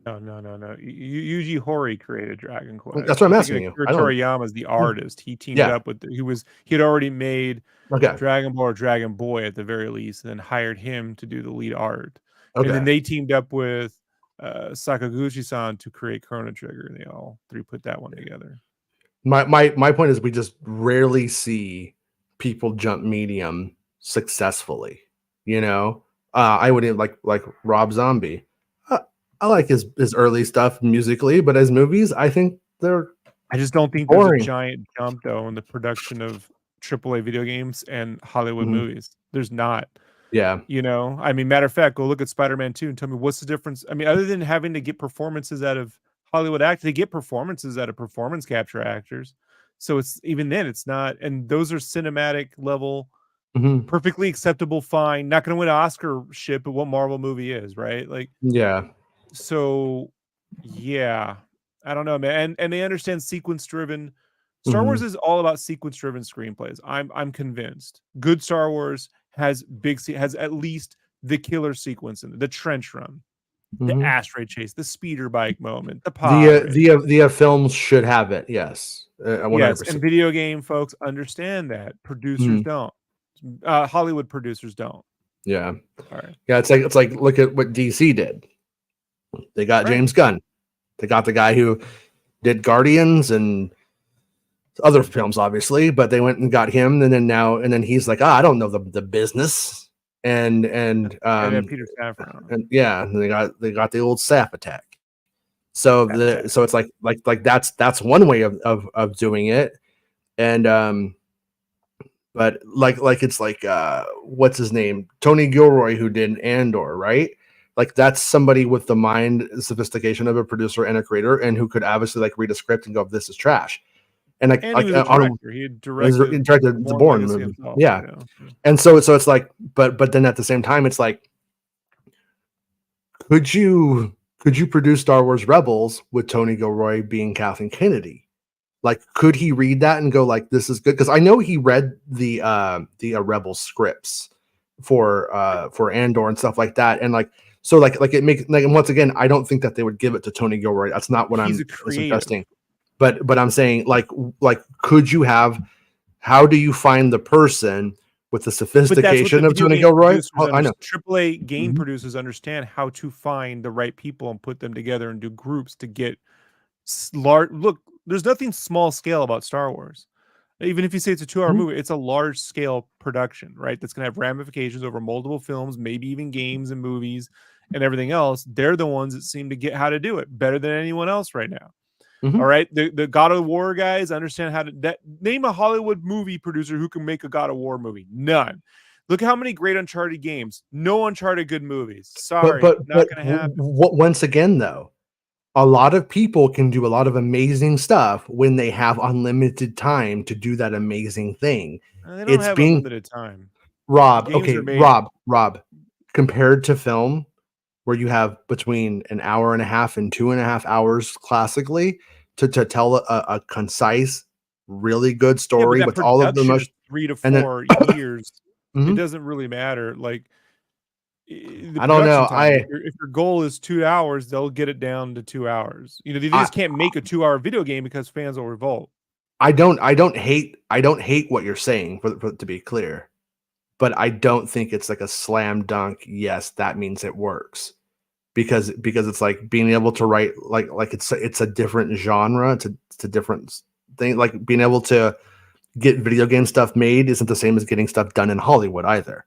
No. Yuji Horii created Dragon Quest. That's what I'm asking you. Toriyama is the artist. He teamed up with he had already made Dragon Ball or Dragon Boy at the very least, and then hired him to do the lead art. And then they teamed up with Sakaguchi-san to create Chrono Trigger, and they all three put that one together. My point is, we just rarely see people jump medium successfully. You know, I would like Rob Zombie. I like his early stuff musically, but as movies, I think they're. I just don't think there's a giant jump though in the production of AAA video games and Hollywood movies. There's not. Yeah. You know, I mean, matter of fact, go look at Spider-Man 2 and tell me what's the difference. I mean, other than having to get performances out of Hollywood actors, they get performances out of performance capture actors. So it's even then, it's not. And those are cinematic level, perfectly acceptable, fine. Not going to win an Oscar shit, but what Marvel movie is, right? Like, yeah. So, yeah, I don't know, man. And they understand sequence-driven. Star Wars is all about sequence-driven screenplays. I'm convinced. Good Star Wars has at least the killer sequence in it, the trench run, the asteroid chase, the speeder bike moment, the pod. The films should have it. Yes, 100%. Yes, and video game folks understand that. Producers don't. Hollywood producers don't. Yeah. All right. Yeah, it's like look at what DC did. They got James Gunn. They got the guy who did Guardians and other films, obviously, but they went and got him, and then he's like, I don't know the business, and Peter Safran, and they got the old Saf attack. So it's like that's one way of doing it, and but like it's like what's his name, Tony Gilroy, who did Andor, right? Like that's somebody with the mind sophistication of a producer and a creator, and who could obviously like read a script and go, "This is trash." And like, he was a director. He directed the Bourne movie, himself, yeah. You know? And so it's like, but then at the same time, it's like, could you produce Star Wars Rebels with Tony Gilroy being Kathleen Kennedy? Like, could he read that and go like, "This is good"? Because I know he read the Rebel scripts for Andor and stuff like that, and like. So like it makes like, and once again, I don't think that they would give it to Tony Gilroy. That's not what I'm suggesting. But I'm saying like could you have? How do you find the person with the sophistication of Tony Gilroy? I know AAA game producers understand how to find the right people and put them together and do groups to get large. Look, there's nothing small scale about Star Wars. Even if you say it's a 2-hour Mhm. movie, it's a large scale production, right? That's going to have ramifications over multiple films, maybe even games and movies and everything else. They're the ones that seem to get how to do it better than anyone else right now. All right. The God of War guys understand how to name a Hollywood movie producer who can make a God of War movie. None. Look at how many great Uncharted games. No Uncharted good movies. Sorry, not going to happen. Once again, though, a lot of people can do a lot of amazing stuff when they have unlimited time to do that amazing thing. They don't It's have being unlimited time. Rob. Games Okay, are made. Rob. Compared to film, where you have between an hour and a half and 2.5 hours classically to tell a concise, really good Yeah, but story that with all of the production is most, 3 to and then 4 years. It Mhm. doesn't really matter. Like the I don't know. production time. If your goal is 2 hours, they'll get it down to 2 hours. You know, they just can't make a 2-hour video game because fans will revolt. I don't hate what you're saying, for to be clear, but I don't think it's like a slam dunk. Yes, that means it works, because it's like being able to write like it's a different genre. It's a different thing. Like being able to get video game stuff made isn't the same as getting stuff done in Hollywood either.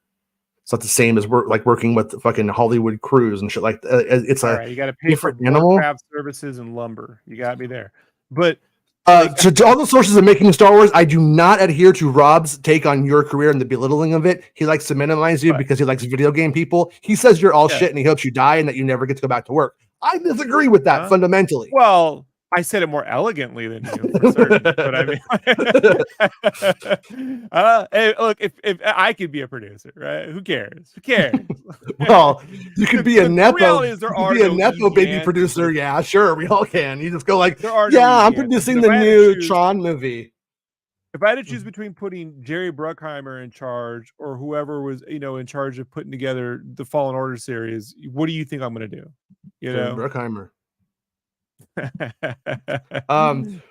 It's not the same as working with fucking Hollywood crews and shit like that. It's All a right, you got to pay for different animal. Warcraft services and lumber. You got me there. But To all the sources of Making Star Wars, I do not adhere to Rob's take on your career and the belittling of it. He likes to minimize you because he likes video game people. He says you're all shit and he hopes you die and that you never get to go back to work. I disagree with that fundamentally. Well, I said it more elegantly than you, for certain. But I mean, hey, look, if I could be a producer, right? Who cares? Who cares? Well, you could be a nepo. Reality is You could be a nepo baby producer. Yeah, sure, we all can. You just go like, yeah, I'm producing the new Tron movie. If I had to choose between putting Jerry Bruckheimer in charge or whoever was, in charge of putting together the Fallen Order series, what do you think I'm going to do? Jerry Bruckheimer.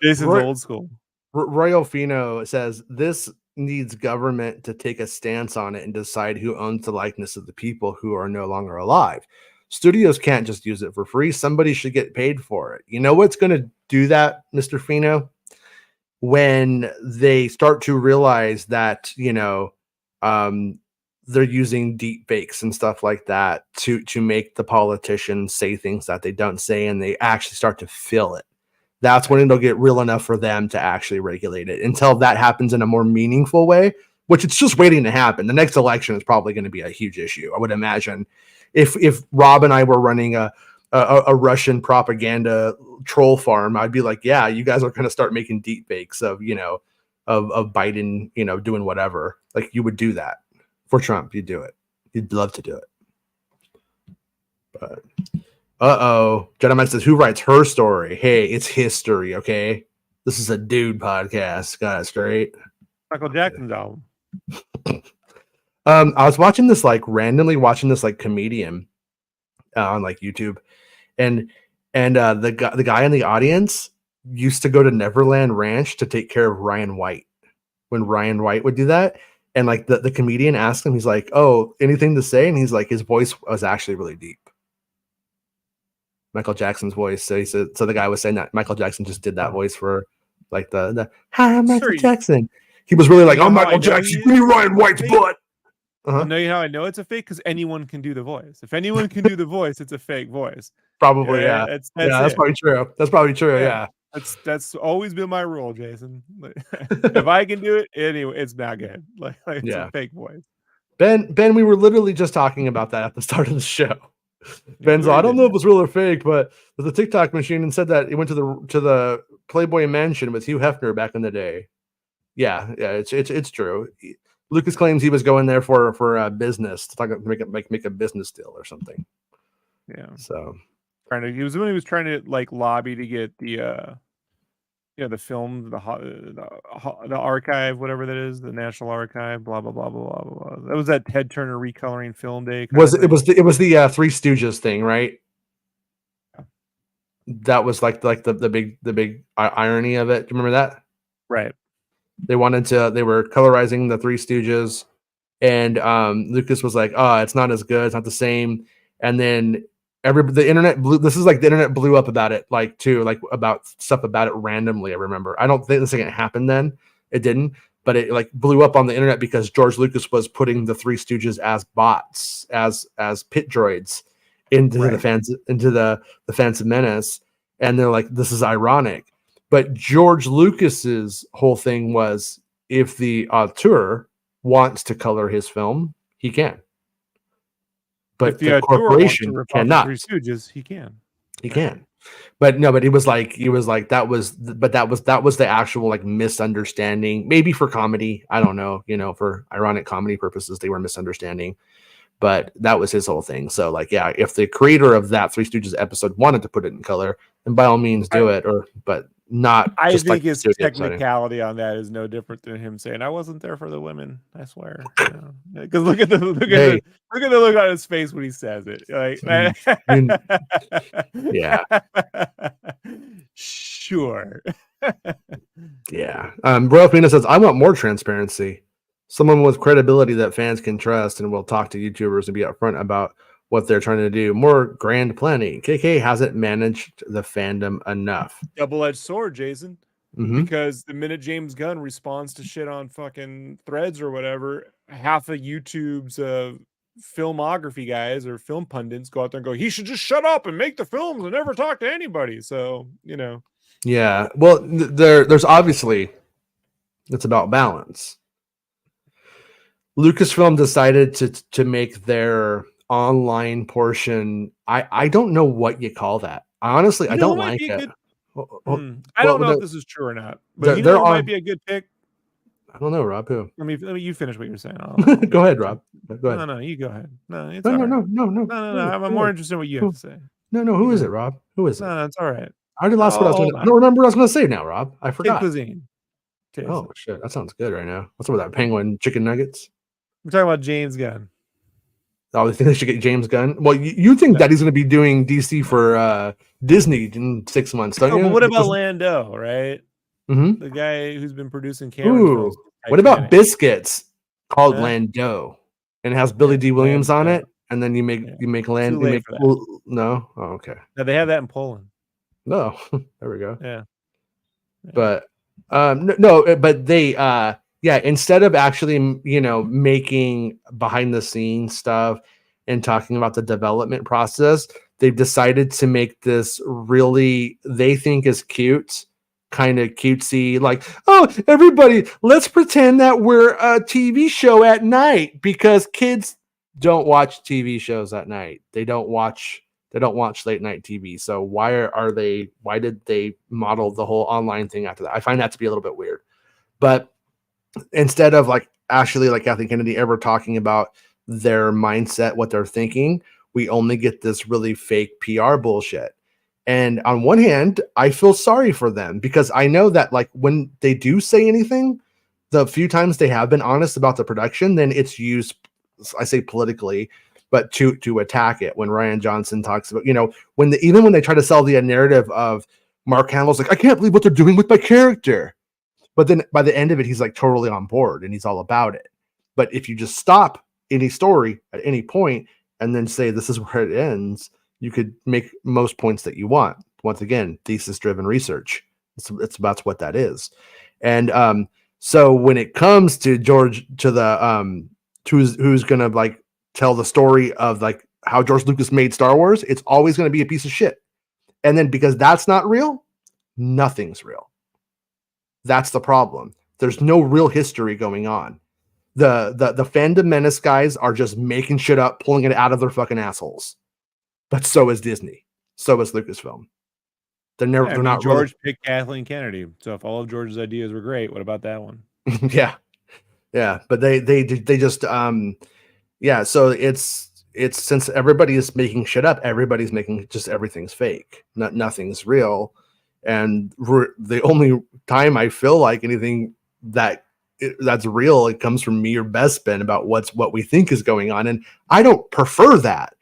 This is old school. Royal Fino says this needs government to take a stance on it and decide who owns the likeness of the people who are no longer alive. Studios can't just use it for free. Somebody should get paid for it. You know what's going to do that, Mr. Fino? When they start to realize that, they're using deep fakes and stuff like that to make the politicians say things that they don't say, and they actually start to feel it. That's when it'll get real enough for them to actually regulate it. Until that happens in a more meaningful way, which it's just waiting to happen. The next election is probably going to be a huge issue, I would imagine. If Rob and I were running a Russian propaganda troll farm, I'd be like, yeah, you guys are going to start making deep fakes of, of Biden, doing whatever. Like, you would do that for Trump. You'd do it. You'd love to do it. But Gentleman says, who writes her story? Hey, it's history, okay? This is a dude podcast. Got it straight. Michael Jackson's album. I was watching this, randomly watching this comedian on YouTube, and the guy in the audience used to go to Neverland Ranch to take care of Ryan White when Ryan White would do that. And the comedian asked him, he's like, oh, anything to say? And he's like, his voice was actually really deep. Michael Jackson's voice. So he said, so the guy was saying that Michael Jackson just did that voice for the hi, I'm Michael Jackson. He was really like, oh, Michael Jackson, give me Ryan White's butt. I'll know you how I know it's a fake, because anyone can do the voice. If anyone can do the voice, it's a fake voice. Probably, yeah. That's probably true. That's probably true, yeah. That's always been my rule, Jason. If I can do it, anyway, it's not good. It's a fake voice. Ben, we were literally just talking about that at the start of the show. Ben's, I don't know if it's real or fake, but the TikTok machine, and said that he went to the Playboy Mansion with Hugh Hefner back in the day. Yeah, it's true. Lucas claims he was going there for business, to make a business deal or something. Yeah. So he was trying to lobby to get the the film, the archive, whatever that is, the National Archive, blah blah blah blah blah blah. That was that Ted Turner recoloring film day. It was the Three Stooges thing, right? Yeah. That was the big irony of it. Do you remember that? Right. They were colorizing the Three Stooges, and Lucas was like, oh, it's not as good, it's not the same. And then the internet blew up about it, about stuff about it randomly. I remember. I don't think this thing happened then. It didn't, but it like blew up on the internet because George Lucas was putting the Three Stooges as bots, as pit droids into the Phantom Menace, and they're like, this is ironic. But George Lucas's whole thing was, if the auteur wants to color his film, he can. But the corporation cannot. Three Stooges, he can. He can. But no, but he was like that was the actual like misunderstanding. Maybe for comedy, I don't know. For ironic comedy purposes, they were misunderstanding. But that was his whole thing. So like, yeah, if the creator of that Three Stooges episode wanted to put it in color, then by all means do it. But not. I just think like his technicality on that is no different than him saying, "I wasn't there for the women." I swear. Because look at the look on his face when he says it. Like, yeah, sure. Yeah. Royal Phoenix says, "I want more transparency. Someone with credibility that fans can trust and will talk to YouTubers and be upfront about what they're trying to do. More grand planning. KK hasn't managed the fandom enough." Double-edged sword, Jason. Mm-hmm. Because the minute James Gunn responds to shit on fucking threads or whatever, half of YouTube's filmography guys or film pundits go out there and go, he should just shut up and make the films and never talk to anybody. So, Yeah. Well, there's obviously, it's about balance. Lucasfilm decided to make their online portion. I don't know what you call that. Honestly, I don't like it. I don't know if this is true or not, but there might be a good pick. I don't know, Rob. Who? Let me you finish what you're saying. Go ahead, Rob. Go ahead. No, you go ahead. No, it's no. I'm more interested in what you have to say. No. Who is it, Rob? Who is it? No, it's all right. I already lost what I was going to. I don't remember what I was going to say now, Rob. I forgot. Cuisine. Oh shit, that sounds good right now. What's up with that penguin chicken nuggets? We're talking about James Gunn. Oh, they think they should get James Gunn. Well, you think that he's going to be doing DC for Disney in 6 months, don't you? But what about Lando, right? Mm-hmm. The guy who's been producing Cameron. What about Biscuits called Lando, and it has Billy D. Williams on it, and then you make Lando. No, oh, okay. No, they have that in Poland. No, there we go. Yeah. But no, but they instead of actually making behind the scenes stuff and talking about the development process, they've decided to make this really, they think is cute, kind of cutesy, like, oh, everybody, let's pretend that we're a TV show at night, because kids don't watch TV shows at night. They don't watch late night TV. So why did they model the whole online thing after that? I find that to be a little bit weird. But instead of actually Kathleen Kennedy ever talking about their mindset, what they're thinking, we only get this really fake PR bullshit. And on one hand, I feel sorry for them, because I know that when they do say anything, the few times they have been honest about the production, then it's used, I say politically, but to attack it. When Rian Johnson talks about, when they try to sell the narrative of Mark Hamill's like, I can't believe what they're doing with my character. But then by the end of it, he's totally on board and he's all about it. But if you just stop any story at any point and then say this is where it ends, you could make most points that you want. Once again, thesis-driven research. That's what that is. And so when it comes to George, to the who's gonna tell the story of how George Lucas made Star Wars, it's always gonna be a piece of shit. And then because that's not real, nothing's real. That's the problem. There's no real history going on. The fandom menace guys are just making shit up, pulling it out of their fucking assholes. But so is Disney. So is Lucasfilm. They're not. George picked Kathleen Kennedy. So if all of George's ideas were great, what about that one? Yeah. But they just So it's since everybody is making shit up, everybody's making just everything's fake. Nothing's real. And the only time I feel like anything that's real, it comes from me or Bespin about what we think is going on. And I don't prefer that.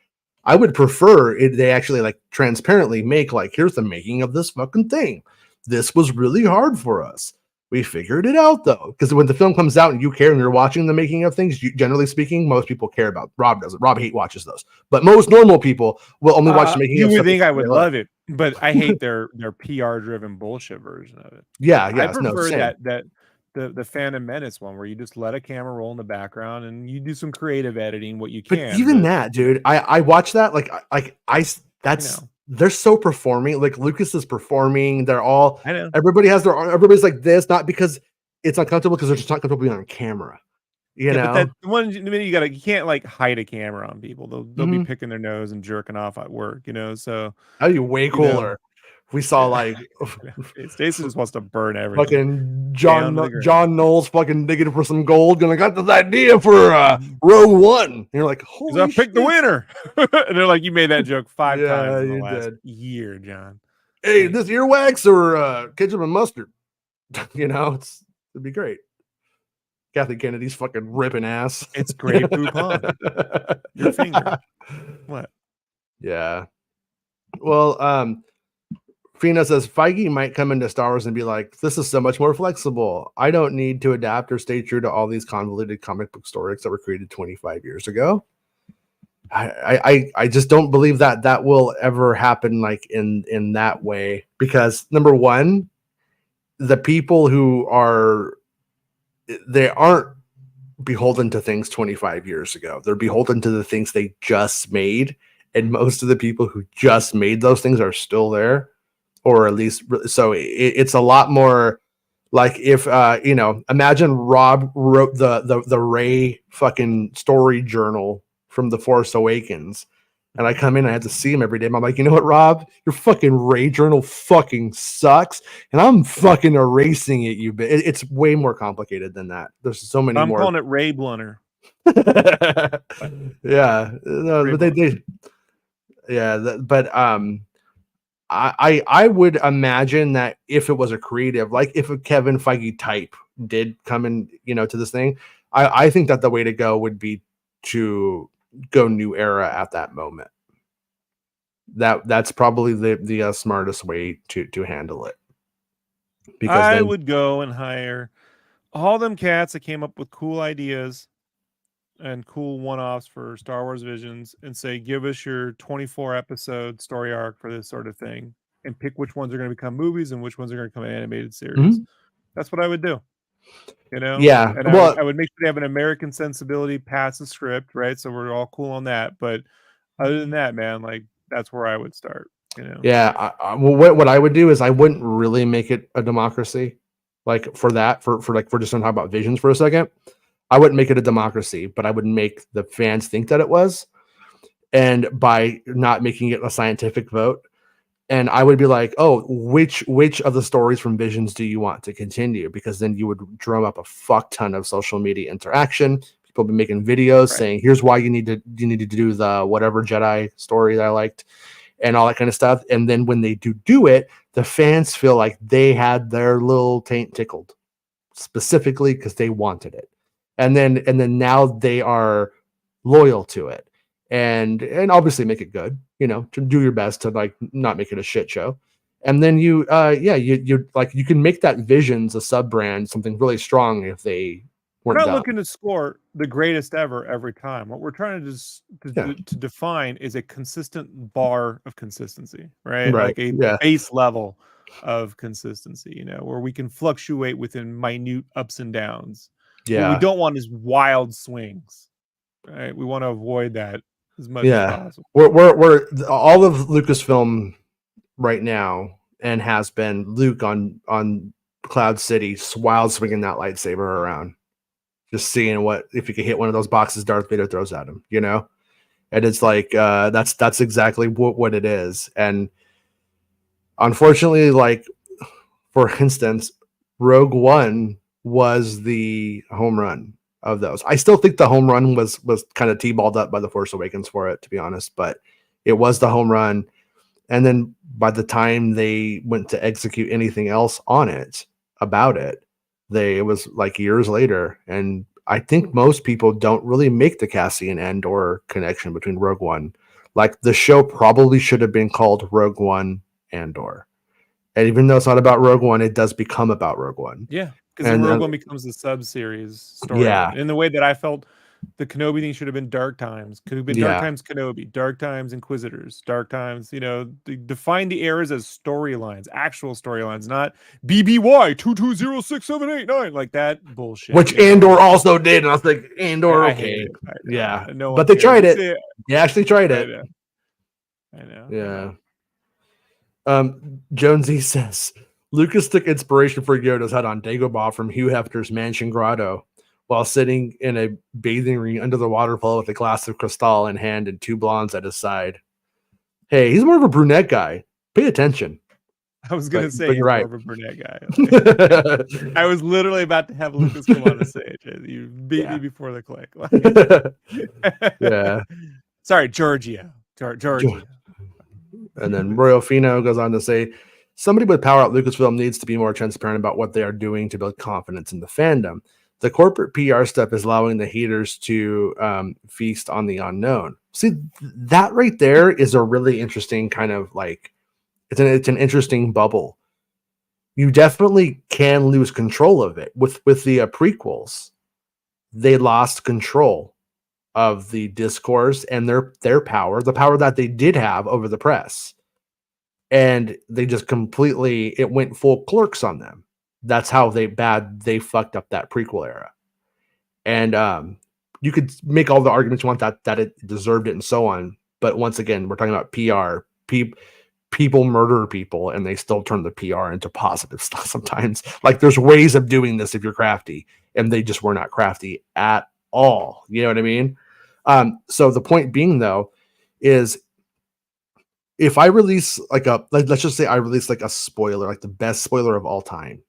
I would prefer they actually transparently make here's the making of this fucking thing. This was really hard for us. We figured it out though. Because when the film comes out and you care and you're watching the making of things, generally speaking, most people care about. Rob doesn't. Rob hate watches those. But most normal people will only watch the making of. You would think I would love it, but I hate their PR driven bullshit version of it. Yeah. I prefer that the Phantom Menace one, where you just let a camera roll in the background and you do some creative editing, what you But can. even that, dude, I watch that that's they're so performing. Like Lucas is performing. They're all I know. Everybody's like this, not because it's uncomfortable, because they're just not comfortable being on camera. You know, but that one you can't like hide a camera on people. They'll be picking their nose and jerking off at work, so that'd be way cooler. We saw like Jason just wants to burn everything. Fucking John Knowles fucking digging for some gold. Gonna got this idea for Rogue One. And you're like, holy I picked the winner. And they're like, you made that joke 5 times in the last year, John. Hey, this earwax or ketchup and mustard? It'd be great. Kathy Kennedy's fucking ripping ass. It's Grey Poupon. Your finger. What? Yeah. Well, Fina says Feige might come into Star Wars and be like, this is so much more flexible. I don't need to adapt or stay true to all these convoluted comic book stories that were created 25 years ago. I just don't believe that will ever happen like in that way, because number one, the people who they aren't beholden to things 25 years ago. They're beholden to the things they just made. And most of the people who just made those things are still there. Or at least, so it's a lot more like if imagine Rob wrote the Rey fucking story journal from The Force Awakens, and I come in and I have to see him every day. And I'm like, you know what, Rob, your fucking Rey journal fucking sucks, and I'm fucking erasing it. It's way more complicated than that. There's so many more. I'm calling it Ray Blunter. Yeah, no, but I would imagine that if it was a creative, like if a Kevin Feige type did come in, to this thing, I think that the way to go would be to go new era at that moment. That's probably the smartest way to handle it. Because I would go and hire all them cats that came up with cool ideas and cool one-offs for Star Wars Visions and say, give us your 24 episode story arc for this sort of thing, and pick which ones are going to become movies and which ones are going to become animated series. That's what I would do. Yeah. And I would make sure they have an American sensibility past the script, right? So we're all cool on that. But other than that, man, like that's where I would start. Yeah. What I would do is I wouldn't really make it a democracy, like for that, for just to talk about Visions for a second. I wouldn't make it a democracy, but I would make the fans think that it was, and by not making it a scientific vote. And I would be like, oh, which of the stories from Visions do you want to continue? Because then you would drum up a fuck ton of social media interaction. People be making videos saying, here's why you need to do the whatever Jedi story that I liked, and all that kind of stuff. And then when they do it, the fans feel like they had their little taint tickled, specifically because they wanted it. And then now they are loyal to it, and obviously make it good, to do your best to like not make it a shit show. And then you can make that Visions a sub brand, something really strong if they weren't. We're not looking to score the greatest ever every time. What we're trying to define is a consistent bar of consistency, right? Like a base level of consistency, where we can fluctuate within minute ups and downs. Yeah. What we don't want is wild swings, right? We want to avoid that as much as possible. We're all of Lucasfilm right now, and has been Luke on Cloud City, wild swinging that lightsaber around, just seeing what if you could hit one of those boxes Darth Vader throws at him, and it's like that's exactly what it is. And unfortunately, like for instance, Rogue One was the home run of those. I still think the home run was kind of T-balled up by The Force Awakens for it, to be honest, but it was the home run. And then by the time they went to execute anything else on it about it, it was like years later. And I think most people don't really make the Cassian Andor connection between Rogue One. Like the show probably should have been called Rogue One Andor. And even though it's not about Rogue One, it does become about Rogue One. Yeah. Because Rogue One becomes the sub-series story. Yeah. In the way that I felt the Kenobi thing should have been Dark Times. Could have been Dark Yeah. Times Kenobi, Dark Times Inquisitors, Dark Times. Define the eras as storylines, actual storylines, not BBY 220678 like that bullshit. Which Andor also did, and I was like, Andor, I hate okay, it. I know. yeah, No but one they cares. tried it. They actually tried I it. know. I know. Yeah. Jonesy says Lucas took inspiration for Yoda's hut on Dagobah from Hugh Hefner's Mansion Grotto while sitting in a bathing ring under the waterfall with a glass of Cristal in hand and two blondes at his side. Hey, he's more of a brunette guy. Pay attention. I was gonna say but he's you're right. more of a brunette guy. I was literally about to have Lucas come on the stage. You beat me before the click. Yeah. Sorry, Giorgio. Giorgio. And then Royal Fino goes on to say, somebody with power at Lucasfilm needs to be more transparent about what they are doing to build confidence in the fandom. The corporate PR stuff is allowing the haters to feast on the unknown. See, that right there is a really interesting kind of like, it's an interesting bubble. You definitely can lose control of it. With the prequels, they lost control of the discourse and their power, the power that they did have over the press. And they just completely, it went full Clerks on them. That's how they fucked up that prequel era. And you could make all the arguments you want that it deserved it and so on. But once again, we're talking about PR. People murder people and they still turn the PR into positive stuff sometimes. Like there's ways of doing this if you're crafty, and they just were not crafty at all. You know what I mean? So the point being though, is if I release let's just say I release like a spoiler, like the best spoiler of all time,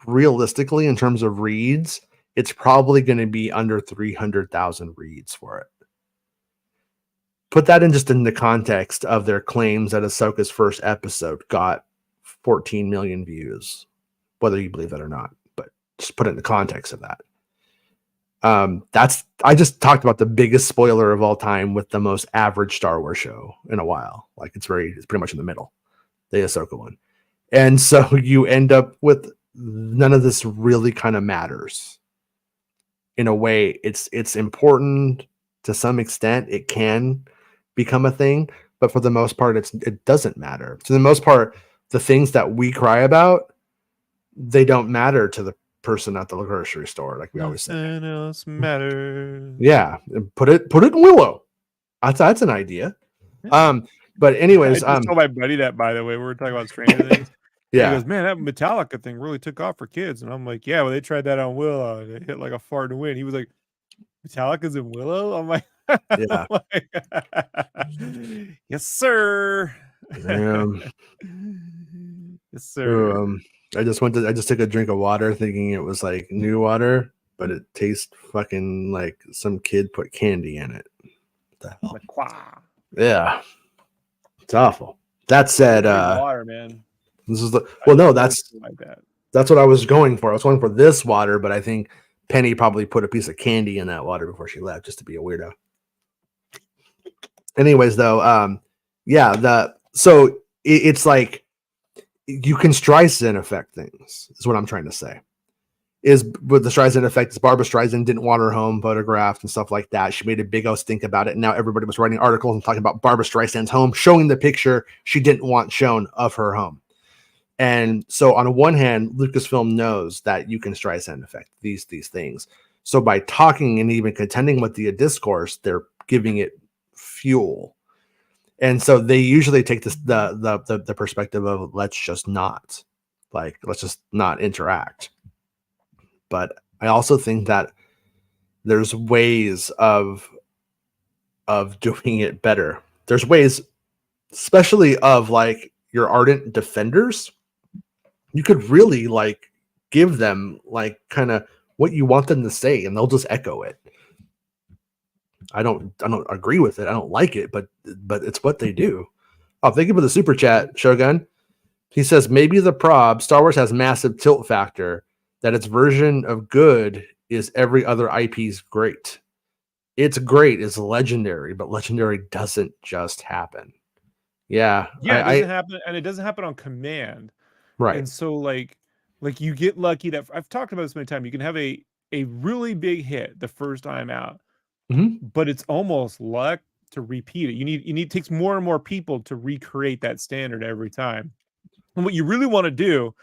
realistically, in terms of reads, it's probably going to be under 300,000 reads for it. Put that in the context of their claims that Ahsoka's first episode got 14 million views, whether you believe that or not, but just put it in the context of that. I just talked about the biggest spoiler of all time with the most average Star Wars show in a while. Like it's pretty much in the middle, the Ahsoka one. And so you end up with none of this really kind of matters. In a way, it's important to some extent. It can become a thing, but for the most part, it doesn't matter. For the most part, the things that we cry about, they don't matter to the person at the grocery store, like we always say. Nothing else matters. Yeah, put it in Willow. That's an idea. But anyways, I just told my buddy that, by the way, we were talking about Stranger Things. Yeah, he goes, man, that Metallica thing really took off for kids, and I'm like, yeah, well, they tried that on Willow, and it hit like a fart in the wind. He was like, Metallica's in Willow. I'm like, yeah, yes, sir. Yes, sir. I just took a drink of water thinking it was like new water, but it tastes fucking like some kid put candy in it. What the hell? Yeah, it's awful. That said, water, man. This is that's what I was going for. I was going for this water, but I think Penny probably put a piece of candy in that water before she left, just to be a weirdo. Anyways, though, so it's like you can Streisand affect things, is what I'm trying to say. Is with the Streisand effect, is Barbara Streisand didn't want her home photographed and stuff like that. She made a big old stink about it. And now everybody was writing articles and talking about Barbara Streisand's home, showing the picture she didn't want shown of her home. And so on one hand, Lucasfilm knows that you can Streisand affect these things. So by talking and even contending with the discourse, they're giving it fuel. And so they usually take this the perspective of let's just not interact. But I also think that there's ways of doing it better. There's ways, especially of like your ardent defenders, you could really like give them like kind of what you want them to say, and they'll just echo it. I don't agree with it. I don't like it, but it's what they do. Oh, thank you for the super chat, Shogun. He says maybe the prob Star Wars has massive tilt factor that its version of good is every other IP's great. It's great, it's legendary, but legendary doesn't just happen. Yeah, it doesn't happen, and it doesn't happen on command. Right. And so like you get lucky that I've talked about this many times. You can have a a really big hit the first time out, Mm-hmm. but it's almost luck to repeat it. You need it takes more and more people to recreate that standard every time. And what you really want to do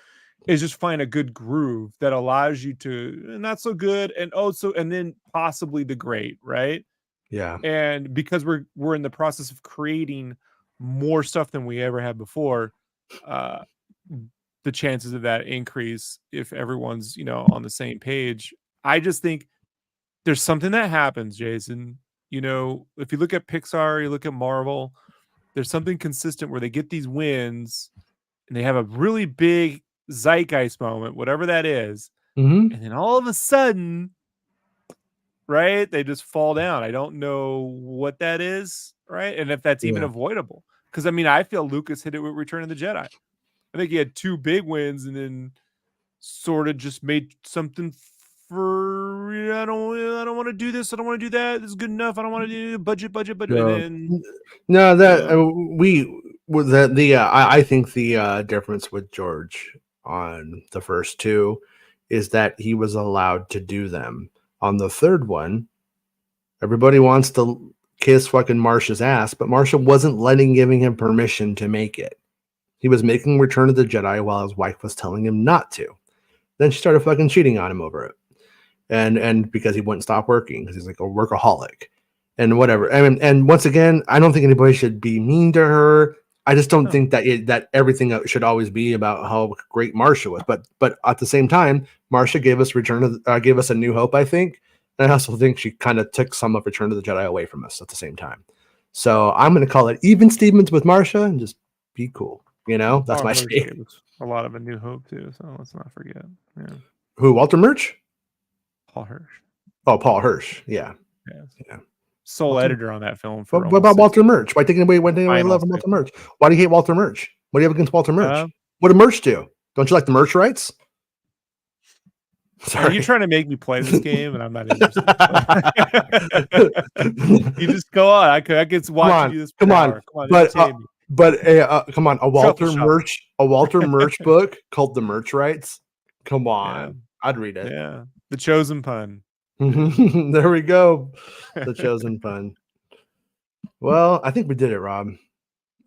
is just find a good groove that allows you to not so good and also and then possibly the great, right? Yeah. And because we're in the process of creating more stuff than we ever had before, uh the chances of that increase if everyone's, on the same page. I just think there's something that happens, Jason. If you look at Pixar, you look at Marvel, there's something consistent where they get these wins and they have a really big zeitgeist moment, whatever that is, Mm-hmm. and then all of a sudden, right, they just fall down. I don't know what that is, right? And if that's even Yeah. avoidable. Because I feel Lucas hit it with Return of the Jedi. I think he had 2 big wins and then sort of just made something for I don't want to do this. I don't want to do that. This is good enough. I don't want to do budget. And No, then no, that we with I think the difference with George on the first 2 is that he was allowed to do them. On the third one, everybody wants to kiss fucking Marsha's ass, but Marsha wasn't giving him permission to make it. He was making Return of the Jedi while his wife was telling him not to. Then she started fucking cheating on him over it. And because he wouldn't stop working because he's like a workaholic and whatever. And once again, I don't think anybody should be mean to her. I just don't think that everything should always be about how great Marsha was. But at the same time, Marsha gave us gave us a New Hope, I think. And I also think she kind of took some of Return of the Jedi away from us at the same time. So I'm going to call it even Stevens with Marsha and just be cool. That's my take. A lot of A New Hope too, so let's not forget. Yeah. Who, Walter Murch? Paul Hirsch. Oh, Paul Hirsch. Yeah. Yes. Yeah. Sole Walter, editor on that film. For what about Walter Murch? Why taking away love from Walter Murch? Why do you hate Walter Murch? What do you have against Walter Murch? What did Murch do? Don't you like the Murch rights? Sorry. Are you trying to make me play this game? And I'm not interested. You just go on. I could watch you do this. Come on. Come on. A Walter Murch book called The Murch Rights. Come on. Yeah. I'd read it. Yeah. The Chosen Pun. There we go. The Chosen Pun. Well, I think we did it, Rob.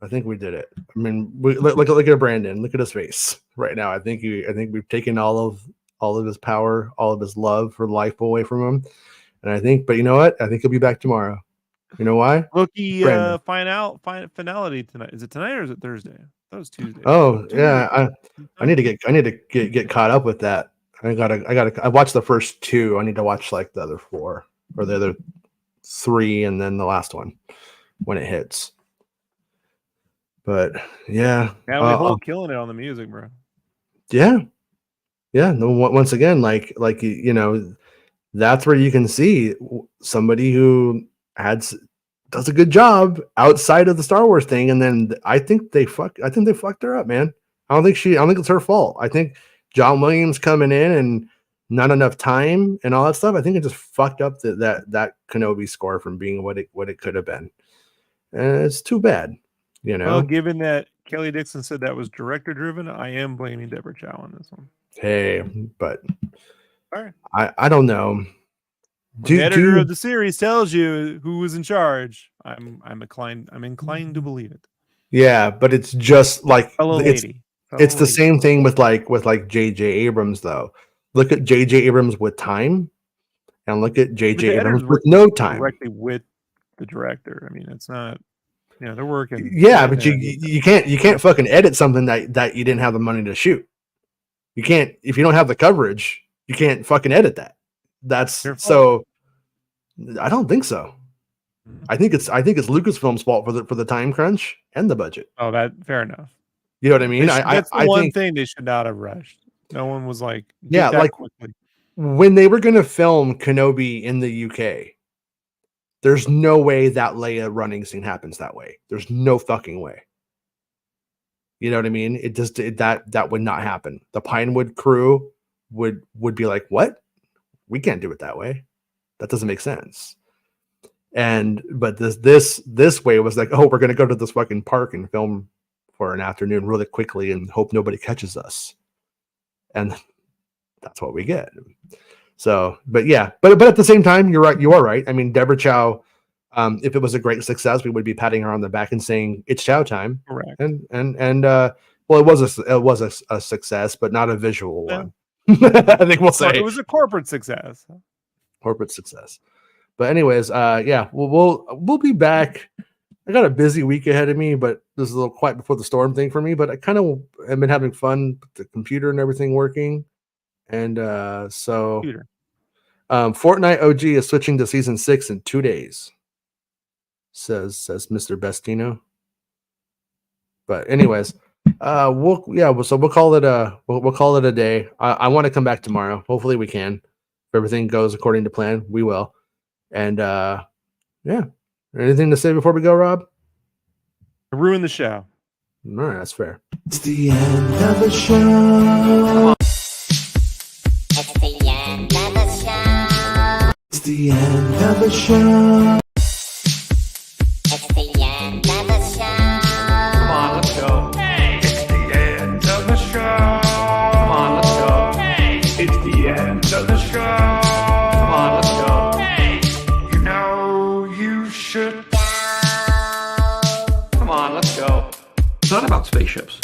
I think we did it. I mean, look at Brandon. Look at his face right now. I think we've taken all of his power, all of his love for life away from him. And but you know what? I think he'll be back tomorrow. You know why? Rookie finality tonight. Is it tonight or is it Thursday? That was Tuesday. Oh yeah, I need to get caught up with that. I watched the first 2. I need to watch like the other 4 or the other 3, and then the last one when it hits. But yeah, now we killing it on the music, bro. Yeah. No, once again, like that's where you can see somebody who does a good job outside of the Star Wars thing, and then I think they fucked her up, man. I don't think it's her fault. I think John Williams coming in and not enough time and all that stuff. I think it just fucked up that Kenobi score from being what it could have been, and it's too bad. Well, given that Kelly Dixon said that was director driven, I am blaming Deborah Chow on this one. Hey, but all right. I don't know. The editor of the series tells you who was in charge. I'm inclined to believe it. Yeah, but it's just like it's the same thing with J.J. Abrams though. Look at J.J. Abrams with time, and look at J.J. Abrams with no time. Directly with the director. I mean, it's not. They're working. Yeah, but you can't fucking edit something that you didn't have the money to shoot. You can't, if you don't have the coverage, you can't fucking edit that. That's so. I don't think so. I think it's Lucasfilm's fault for the time crunch and the budget. Oh, that fair enough. You know what I mean? That's the one thing they should not have rushed. No one was like, quickly. When they were going to film Kenobi in the UK, there's no way that Leia running scene happens that way. There's no fucking way. You know what I mean? It just that would not happen. The Pinewood crew would be like, "What? We can't do it that way. That doesn't make sense." But this way was like, "Oh, we're gonna go to this fucking park and film for an afternoon really quickly and hope nobody catches us." And that's what we get. So, but yeah, but at the same time, you're right. You are right. I mean, Deborah Chow, if it was a great success, we would be patting her on the back and saying it's Chow time. Correct. And well, it was a success, but not a visual Yeah. one. I think we'll say it was a corporate success. Corporate success. But anyways, yeah, we'll be back. I got a busy week ahead of me, but this is a little quiet before the storm thing for me. But I kind of have been having fun with the computer and everything working. And so Fortnite OG is switching to season 6 in 2 days, says Mr. Bestino. But anyways, we'll call it a day. I want to come back tomorrow. Hopefully we can. If everything goes according to plan, we will. And yeah. Anything to say before we go, Rob? Ruin the show. All right, that's fair. It's the end of the show. It's the end of the show. It's the end of the show. It's the end of the show. Come on, let's go. Hey, it's the end of the show. Come on, let's go. Hey, it's the end of the show. Come on, let's go. Hey, you know you should Go. Come on, let's go. It's not about spaceships.